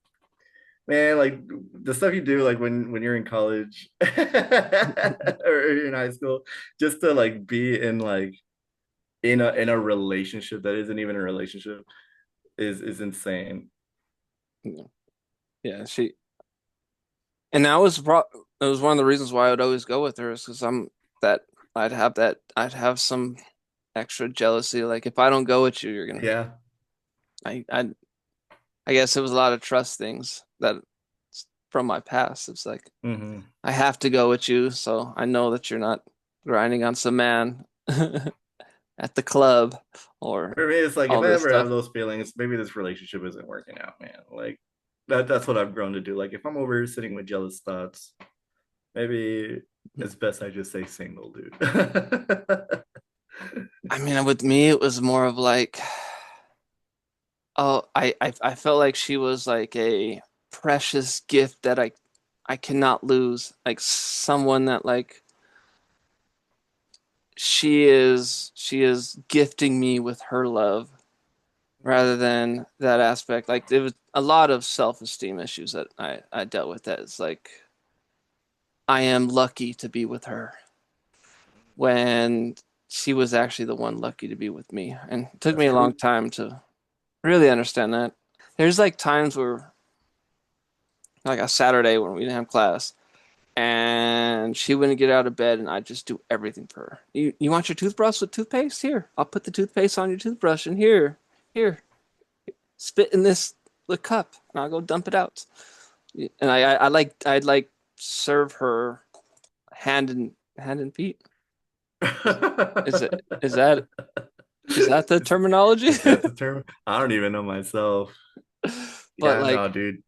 man, like the stuff you do like when you're in college or in high school, just to like be in like in a relationship that isn't even a relationship is insane. yeah, and that was one of the reasons why I would always go with her is because that I'd have some extra jealousy. Like if I don't go with you, you're gonna. Yeah. I I I guess it was a lot of trust things that from my past. It's like Mm-hmm. I have to go with you, so I know that you're not grinding on some man at the club or For me, it's like if all I this ever have stuff. those feelings, maybe this relationship isn't working out, man. Like that's what I've grown to do. Like if I'm over sitting with jealous thoughts, maybe it's best I just say single, dude. I mean, with me, it was more of like, oh, I felt like she was like a precious gift that I I cannot lose like someone that like she is gifting me with her love rather than that aspect. Like there was a lot of self-esteem issues that I dealt with. That it's like I am lucky to be with her when she was actually the one lucky to be with me. And it took That's me a long true. time to really understand that. There's like times where like a Saturday when we didn't have class and she wouldn't get out of bed and I'd just do everything for her. You want your toothbrush with toothpaste? Here, I'll put the toothpaste on your toothbrush and here, spit in this the cup and I'll go dump it out. And I'd like serve her hand and feet. Is is it is that the Is, terminology? is that the term? I don't even know myself. But Yeah, no, like dude.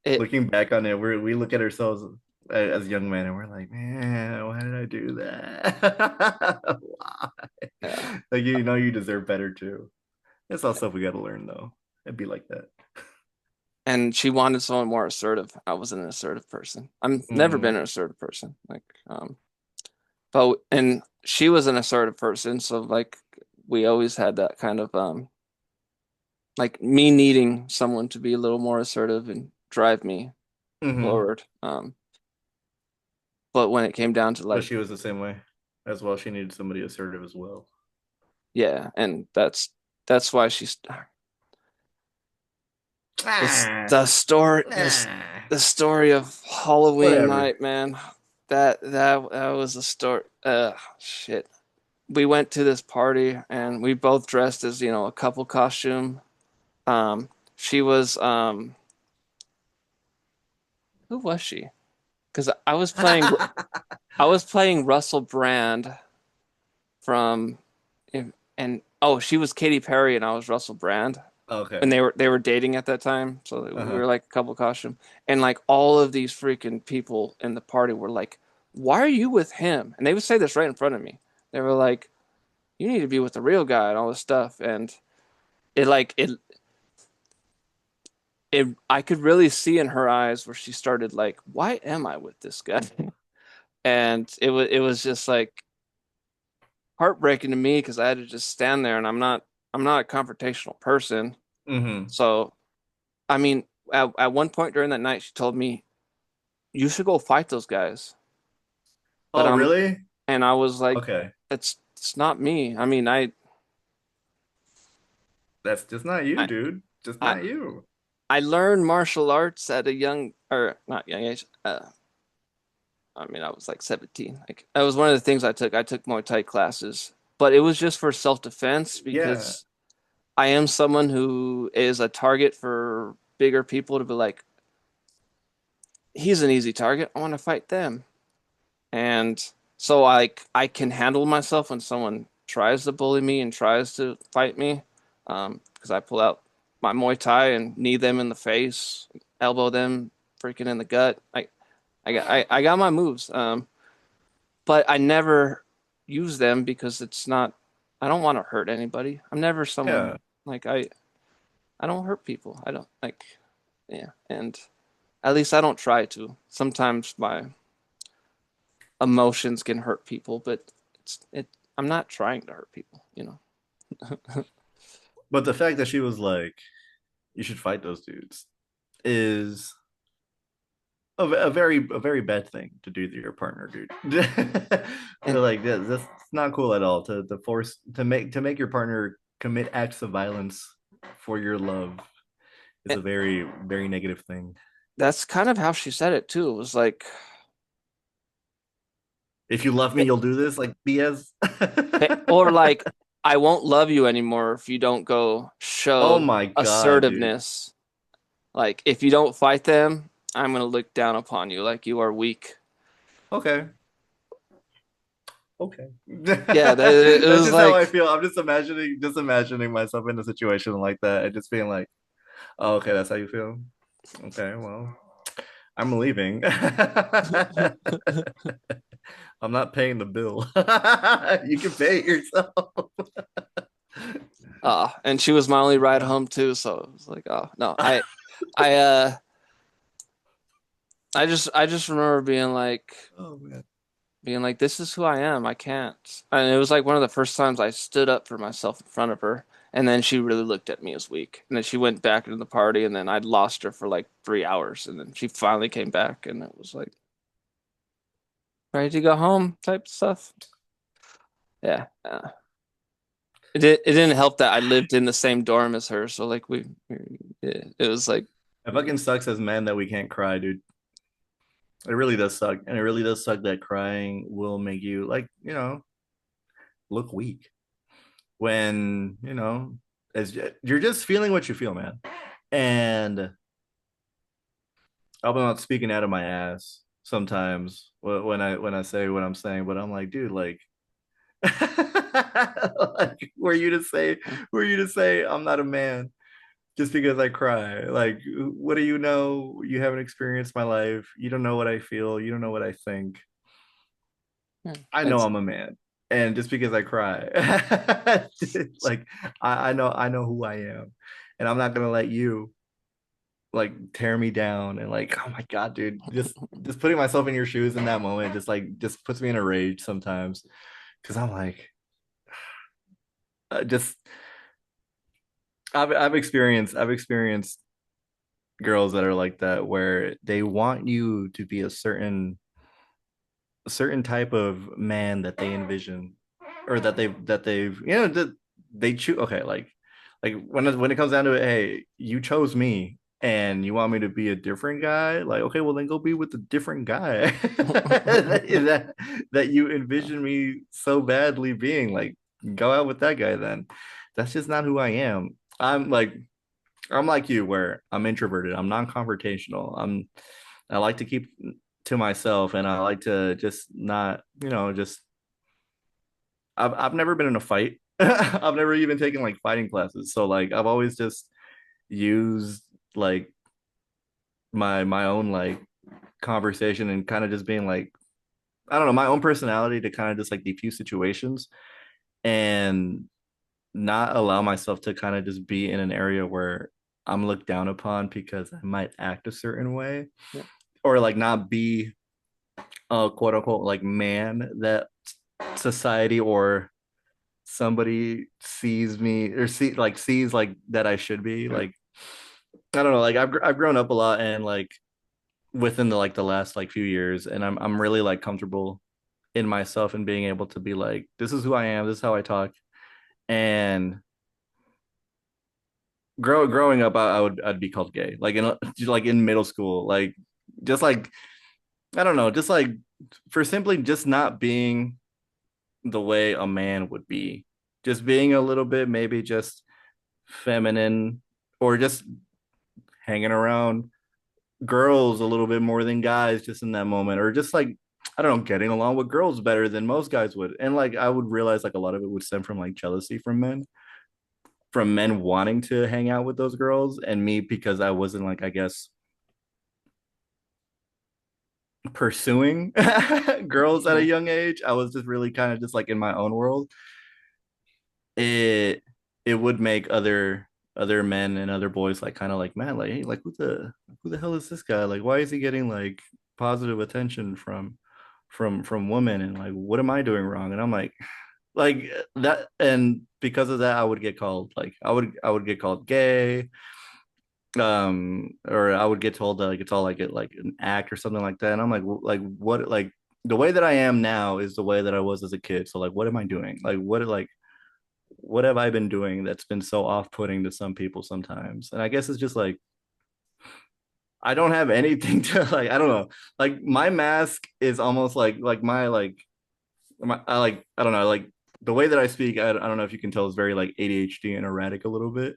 it Looking back on it, we look at ourselves as young men and we're like, man, why did I do that? Why? yeah. Like you know you deserve better too. It's all stuff we gotta learn though. It'd be like that. And she wanted someone more assertive. I wasn't an assertive person. I'm never been Mm-hmm. an assertive person. Like but and she was an assertive person, so like we always had that kind of like me needing someone to be a little more assertive and drive me Mm-hmm. forward. But when it came down to But like she was the same way as well. She needed somebody assertive as well. yeah, and that's why she's Ah, the story ah, the story of Halloween whatever. night, man. That was a story. Shit. We went to this party and we both dressed as, you know, a couple costume. She was who was she? Because I was playing Russell Brand from and oh, she was Katy Perry and I was Russell Brand. And Okay. they were dating at that time, so we Uh-huh. were like a couple costume. And like all of these freaking people in the party were like, "Why are you with him?" And they would say this right in front of me. They were like, "You need to be with the real guy" and all this stuff. And it like it I could really see in her eyes where she started like, "Why am I with this guy?" And it was just like heartbreaking to me because I had to just stand there and I'm not a confrontational person. Mm-hmm. So I mean, at one point during that night, she told me, "You should go fight those guys." But Oh, really? and I was like, Okay. it's not me. I mean, That's just not you, I, dude. Just I, not you. I learned martial arts at a young or not young age. I mean, I was like 17. Like that was one of the things I took. I took Muay Thai classes, but it was just for self-defense Yeah. because I am someone who is a target for bigger people to be like, he's an easy target. I want to fight them. And so I can handle myself when someone tries to bully me and tries to fight me, because I pull out my Muay Thai and knee them in the face, elbow them freaking in the gut. I got my moves, but I never use them because it's not. I don't want to hurt anybody. I'm never someone Yeah. like I don't hurt people. I don't like yeah, and at least I don't try to. Sometimes my emotions can hurt people, but I'm not trying to hurt people, you know. But the fact that she was like, you should fight those dudes is a very bad thing to do to your partner, dude. And Like that's not cool at all to force to make your partner commit acts of violence for your love is a very negative thing. that's kind of how she said it too. It was like If you love me, you'll do this, like BS. or like I won't love you anymore if you don't go Oh show my god, dude. assertiveness. Like if you don't fight them, I'm gonna look down upon you like you are weak. Okay. Okay. Yeah, it That's was just how I like feel. I'm just imagining myself in a situation like that and just being like, oh, okay, that's how you feel. Okay, well, I'm leaving. I'm not paying the bill. You can pay it yourself. and she was my only ride Yeah. home too, so it was like, oh no, I I just remember Oh man. being like, this is who I am. I can't. And it was like one of the first times I stood up for myself in front of her. And then she really looked at me as weak. And then she went back into the party, and then I'd lost her for like 3 hours. And then she finally came back, and it was like, ready to go home type stuff. Yeah. It didn't help that I lived in the same dorm as her. So like it was like, It fucking sucks as men that we can't cry, dude. It really does suck. And it really does suck that crying will make you like, look weak when, as you're just feeling what you feel, man. And I'm not speaking out of my ass sometimes when I say what I'm saying, but I'm like, dude, like, like were you to say I'm not a man just because I cry? Like, what do you know? You haven't experienced my life. You don't know what I feel. You don't know what I think. hmm, I know it's I'm a man. And just because I cry, like I know who I am. And I'm not gonna let you like tear me down and like, oh my God, dude. Just putting myself in your shoes in that moment just puts me in a rage sometimes. Cause I'm like, just I've experienced girls that are like that where they want you to be a certain type of man that they envision or that they've that they choose. Okay, like when it comes down to it, hey, you chose me and you want me to be a different guy, like, okay, well then go be with a different guy that you envision me so badly being. Like, go out with that guy then. That's just not who I am. I'm like you, where I'm introverted. I'm non-confrontational. I like to keep to myself, and I like to just not, just I've never been in a fight. I've never even taken like fighting classes. So like I've always just used like my own like conversation and kind of just being like, I don't know, my own personality to kind of just like defuse situations and not allow myself to kind of just be in an area where I'm looked down upon because I might act a certain way, yeah. or like not be a quote unquote like man that society or somebody sees me or sees like that I should be. Like, I don't know, like I've grown up a lot, and like within the last like few years, and I'm really like comfortable in myself and being able to be like, this is who I am, this is how I talk. And growing up, I'd be called gay, like in middle school, like just like, I don't know, just like for simply just not being the way a man would be, just being a little bit maybe just feminine, or just hanging around girls a little bit more than guys just in that moment, or just like, I don't know, getting along with girls better than most guys would. And like I would realize like a lot of it would stem from like jealousy from men wanting to hang out with those girls, and me, because I wasn't like, I guess, pursuing girls at a Yeah. young age. I was just really kind of just like in my own world. It it would make other men and other boys like kind of like, man, like, hey, like who the hell is this guy? Like, why is he getting like positive attention from women, and like, what am I doing wrong? And I'm like that, and because of that, I would get called like, I would get called gay, or I would get told that like it's all like an act or something like that. And I'm like what, like the way that I am now is the way that I was as a kid. So like, what am I doing? Like, what have I been doing that's been so off-putting to some people sometimes? And I guess it's just like, I don't have anything to like, I don't know. Like, my mask is almost like I don't know, like the way that I speak, I don't know if you can tell, is very like ADHD and erratic a little bit,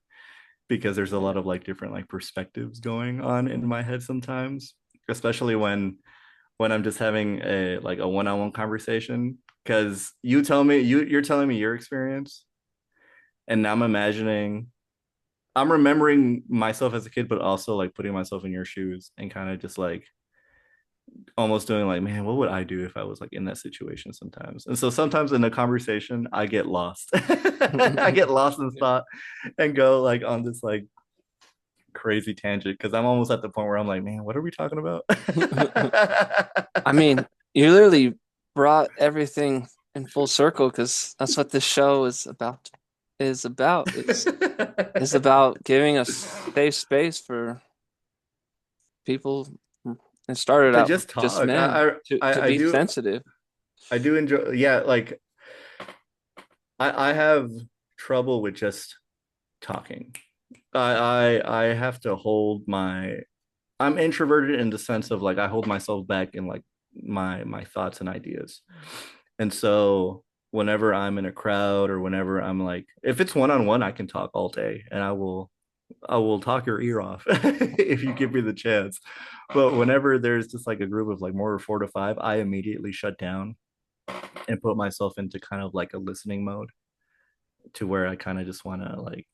because there's a lot of like different like perspectives going on in my head sometimes, especially when I'm just having a one-on-one conversation. Because you're telling me your experience, and I'm remembering myself as a kid, but also like putting myself in your shoes and kind of just like almost doing like, man, what would I do if I was like in that situation sometimes? And so sometimes in a conversation, I get lost. I get lost in thought and go like on this like crazy tangent because I'm almost at the point where I'm like, man, what are we talking about? I mean, you literally brought everything in full circle because that's what this show is about. Is about is about giving a safe space for people. It started To out with just just talk. men to I be do sensitive. I do enjoy, yeah, like I have trouble with just talking. I have to hold my I'm introverted in the sense of like I hold myself back in like my thoughts and ideas. And so whenever I'm in a crowd or whenever I'm like if it's one on one, I can talk all day and I will talk your ear off if you give me the chance. But whenever there's just like a group of like more 4 to 5, I immediately shut down and put myself into kind of like a listening mode to where I kind of just want to like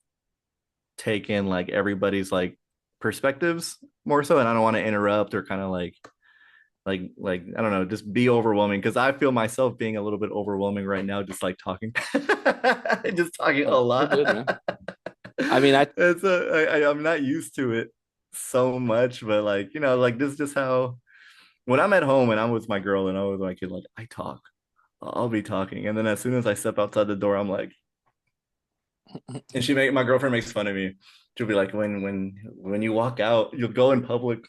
take in like everybody's like perspectives more so, and I don't want to interrupt or kind of like I don't know, just be overwhelming because I feel myself being a little bit overwhelming right now, just like talking, just talking a You're good, lot. man. I mean, I I'm not used to it so much, but like like this is just how when I'm at home and I'm with my girl and I'm with my kid, like I talk, I'll be talking, and then as soon as I step outside the door, I'm like, and she make my girlfriend makes fun of me. She'll be like, when you walk out, you'll go in public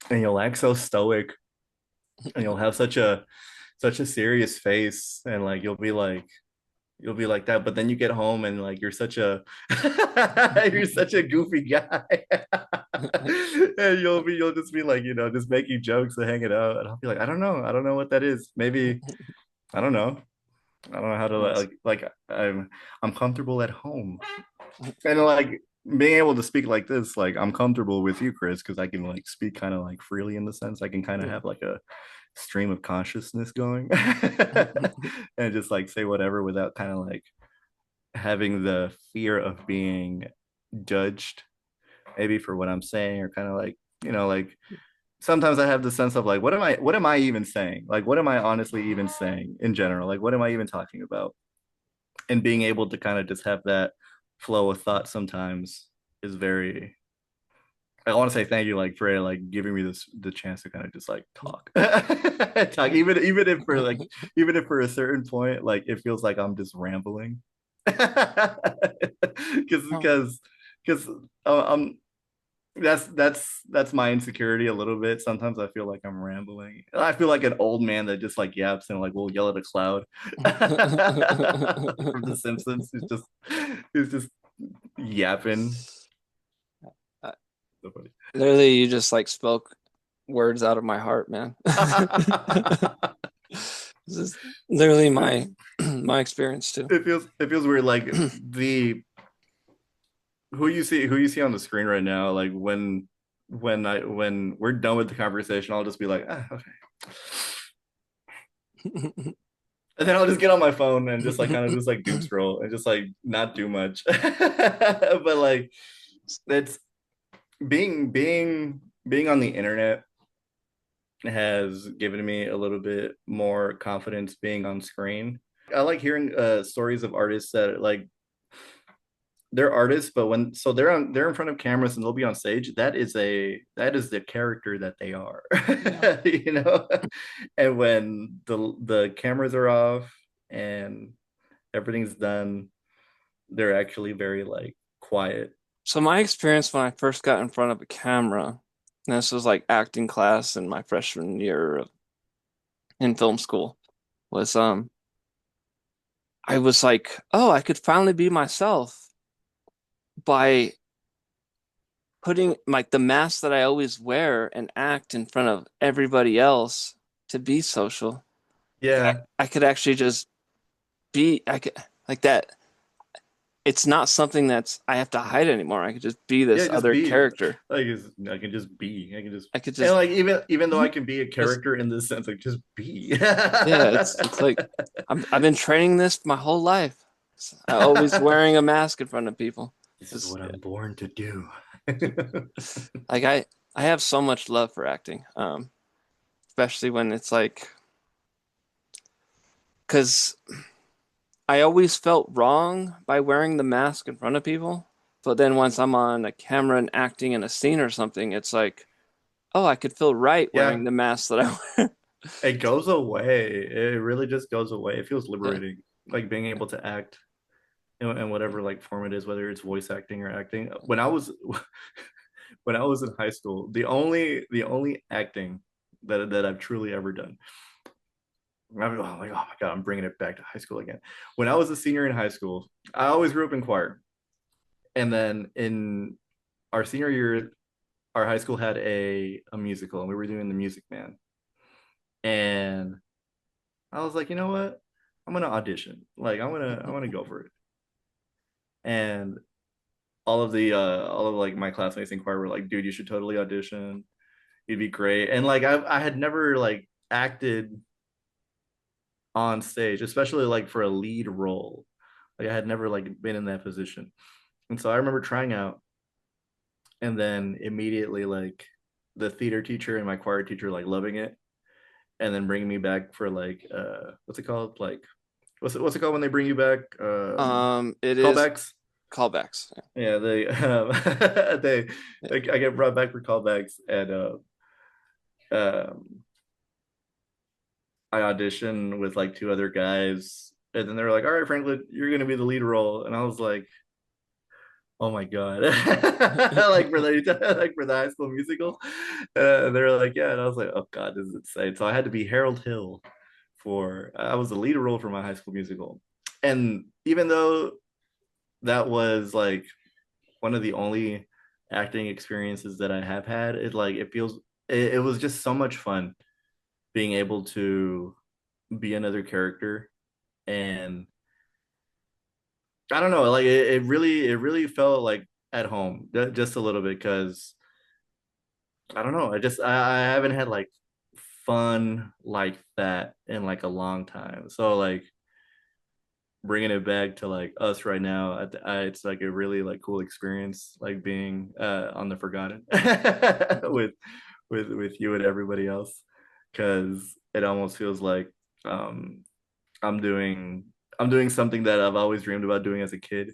and you'll act so stoic and you'll have such a serious face and like you'll be like that, but then you get home and like you're such a you're such a goofy guy. And you'll just be like, just making jokes and hanging out. And I'll be like, I don't know what that is. Maybe I don't know. I don't know how to it's I'm comfortable at home. And like being able to speak like this, like I'm comfortable with you, Chris, because I can like speak kind of like freely in the sense I can kind of yeah. have like a stream of consciousness going and just like say whatever without kind of like having the fear of being judged maybe for what I'm saying or kind of like like sometimes I have the sense of like what am I even saying, like what am I honestly even saying in general, like what am I even talking about, and being able to kind of just have that flow of thought sometimes is very I want to say thank you like for like giving me the chance to kind of just like talk talk even if for like even if for a certain point like it feels like I'm just rambling Oh. because I'm that's my insecurity a little bit. Sometimes I feel like I'm rambling. I feel like an old man that just like yaps and like will yell at a cloud from The Simpsons. He's just yapping. So funny. Literally, you just like spoke words out of my heart, man. This is literally my my experience too. It feels weird like the who you see on the screen right now like when we're done with the conversation I'll just be like okay, and then I'll just get on my phone and just like kind of just like doom scroll and just like not do much but like it's being on the internet has given me a little bit more confidence being on screen. I like hearing stories of artists that like they're artists, but when so they're in front of cameras and they'll be on stage. That is the character that they are, Yeah. you know. And when the cameras are off and everything's done, they're actually very like quiet. So my experience when I first got in front of a camera, and this was like acting class in my freshman year in film school, was I was like, oh, I could finally be myself by putting like the mask that I always wear and act in front of everybody else to be social. Yeah, I could actually just be I could like that. It's not something that's I have to hide anymore. I could just be yeah, this just other be character. I can just be. I can just I could and just like even though I can be a just character in this sense, like just be. yeah, it's like I've been training this my whole life. I always wearing a mask in front of people. This is It's, what I'm born to do. like I have so much love for acting. Especially when it's like because I always felt wrong by wearing the mask in front of people. But then once I'm on a camera and acting in a scene or something, it's like, oh, I could feel right wearing Yeah, the mask that I wear. it goes away. It really just goes away. It feels Yeah. liberating, like being able to act in whatever like form it is, whether it's voice acting or acting. When I was in high school, the only acting that I've truly ever done. I'm like, oh my god, I'm bringing it back to high school again. When I was a senior in high school, I always grew up in choir, and then in our senior year, our high school had a musical, and we were doing the Music Man. And I was like, you know what? I'm gonna audition. Like, I'm gonna go for it. And all of like my classmates in choir were like, dude, you should totally audition. You'd be great. And like I had never like acted on stage, especially like for a lead role. Like I had never like been in that position. And so I remember trying out, and then immediately like the theater teacher and my choir teacher like loving it, and then bringing me back for like what's it called? Like what's it called when they bring you back? It is Callbacks. callbacks. Yeah, they they Yeah. I get brought back for callbacks, and um I auditioned with like two other guys, and then they were like, "All right, Franklin, you're gonna be the lead role," and I was like, "Oh my god!" Like for the like for the High School Musical, they were like, "Yeah," and I was like, "Oh god, this is insane." So I had to be Harold Hill for I was the lead role for my High School Musical, and even though that was like one of the only acting experiences that I have had, it was just so much fun being able to be another character. And I don't know, like it really felt like at home just a little bit, because I don't know, I haven't had like fun like that in like a long time. So like bringing it back to like us right now, it's like a really like cool experience, like being on the Forgotten with with you and everybody else, because it almost feels like um I'm doing I'm doing something that I've always dreamed about doing as a kid,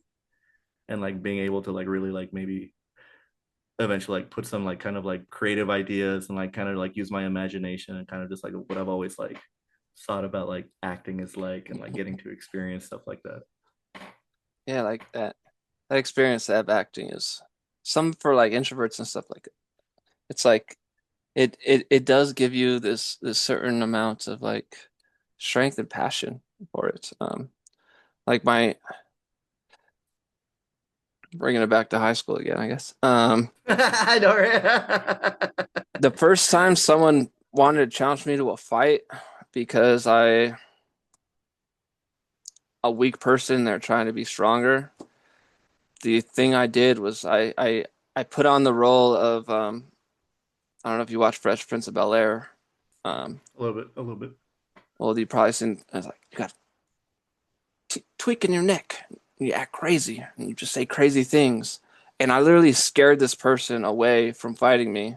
and like being able to like really like maybe eventually like put some like kind of like creative ideas and like kind of like use my imagination and kind of just like what I've always like thought about like acting is like, and like getting to experience stuff like that. Yeah, like that experience of acting is some for like introverts and stuff like it. It's like it does give you this certain amount of like strength and passion for it. Like my bringing it back to high school again, I guess. I know, right? The first time someone wanted to challenge me to a fight because a weak person, they're trying to be stronger. The thing I did was I put on the role of I don't know if you watch Fresh Prince of Bel-Air. A little bit, a little bit. Well, you probably seen. I was like, you got t tweak in your neck. You act crazy, and you just say crazy things. And I literally scared this person away from fighting me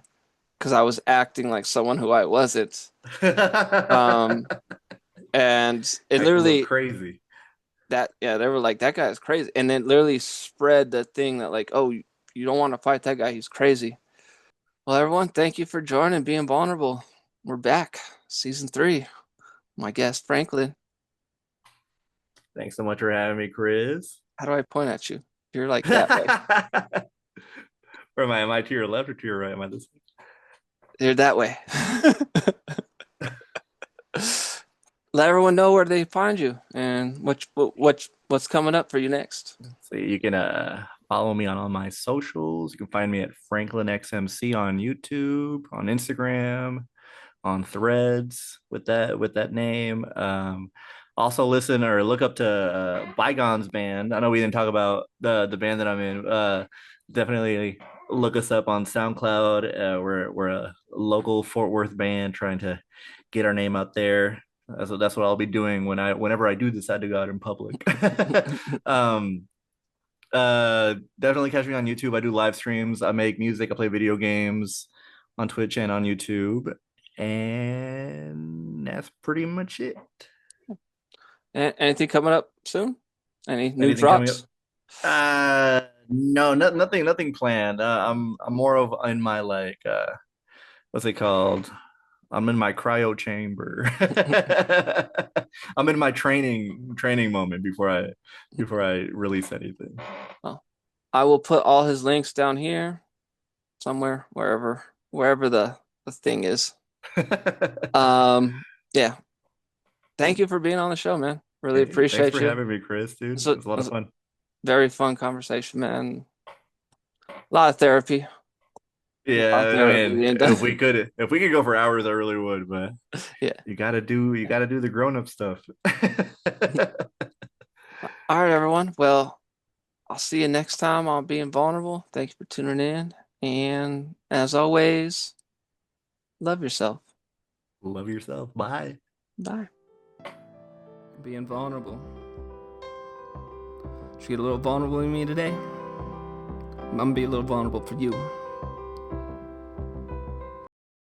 because I was acting like someone who I wasn't. Um, and it Acting a little literally crazy. that yeah, they were like that guy is crazy, and it literally spread the thing that like, oh, you don't want to fight that guy, he's crazy. Well, everyone, thank you for joining, being vulnerable. We're back, season 3. My guest Franklin. Thanks so much for having me, Chris. How do I point at you? You're like that way. Where am I? Am I to your left or to your right? Am I this You're that way. Let everyone know where they find you and what's coming up for you next. So you can follow me on all my socials. You can find me at FranklinXMC on YouTube, on Instagram, on Threads with that name. Also listen or look up to Bygones Band. I know we didn't talk about the band that I'm in. Definitely look us up on SoundCloud. We're a local Fort Worth band trying to get our name out there. That's what I'll be doing whenever I do decide to go out in public. um, Definitely catch me on YouTube. I do live streams. I make music. I play video games on Twitch and on YouTube. And that's pretty much it. Anything coming up soon? Any new Anything coming up? drops? No, nothing planned. I'm more of in my like what's it called? I'm in my cryo chamber. I'm in my training moment before I release anything. Well, I will put all his links down here somewhere, wherever the thing is. Um, yeah. Thank you for being on the show, man. Really Hey, thanks appreciate for you. having me, Chris, dude. So It was a lot of fun. very fun conversation, man. A lot of therapy. A lot of Yeah, I therapy mean, being done. if we could go for hours, I really would, but Yeah. you gotta do the grown-up stuff. All right, everyone. Well, I'll see you next time on Being Vulnerable. Thank you for tuning in. And as always, love yourself. Love yourself. Bye. Bye. Being vulnerable. Did you get a little vulnerable in me today? I'm gonna be a little vulnerable for you.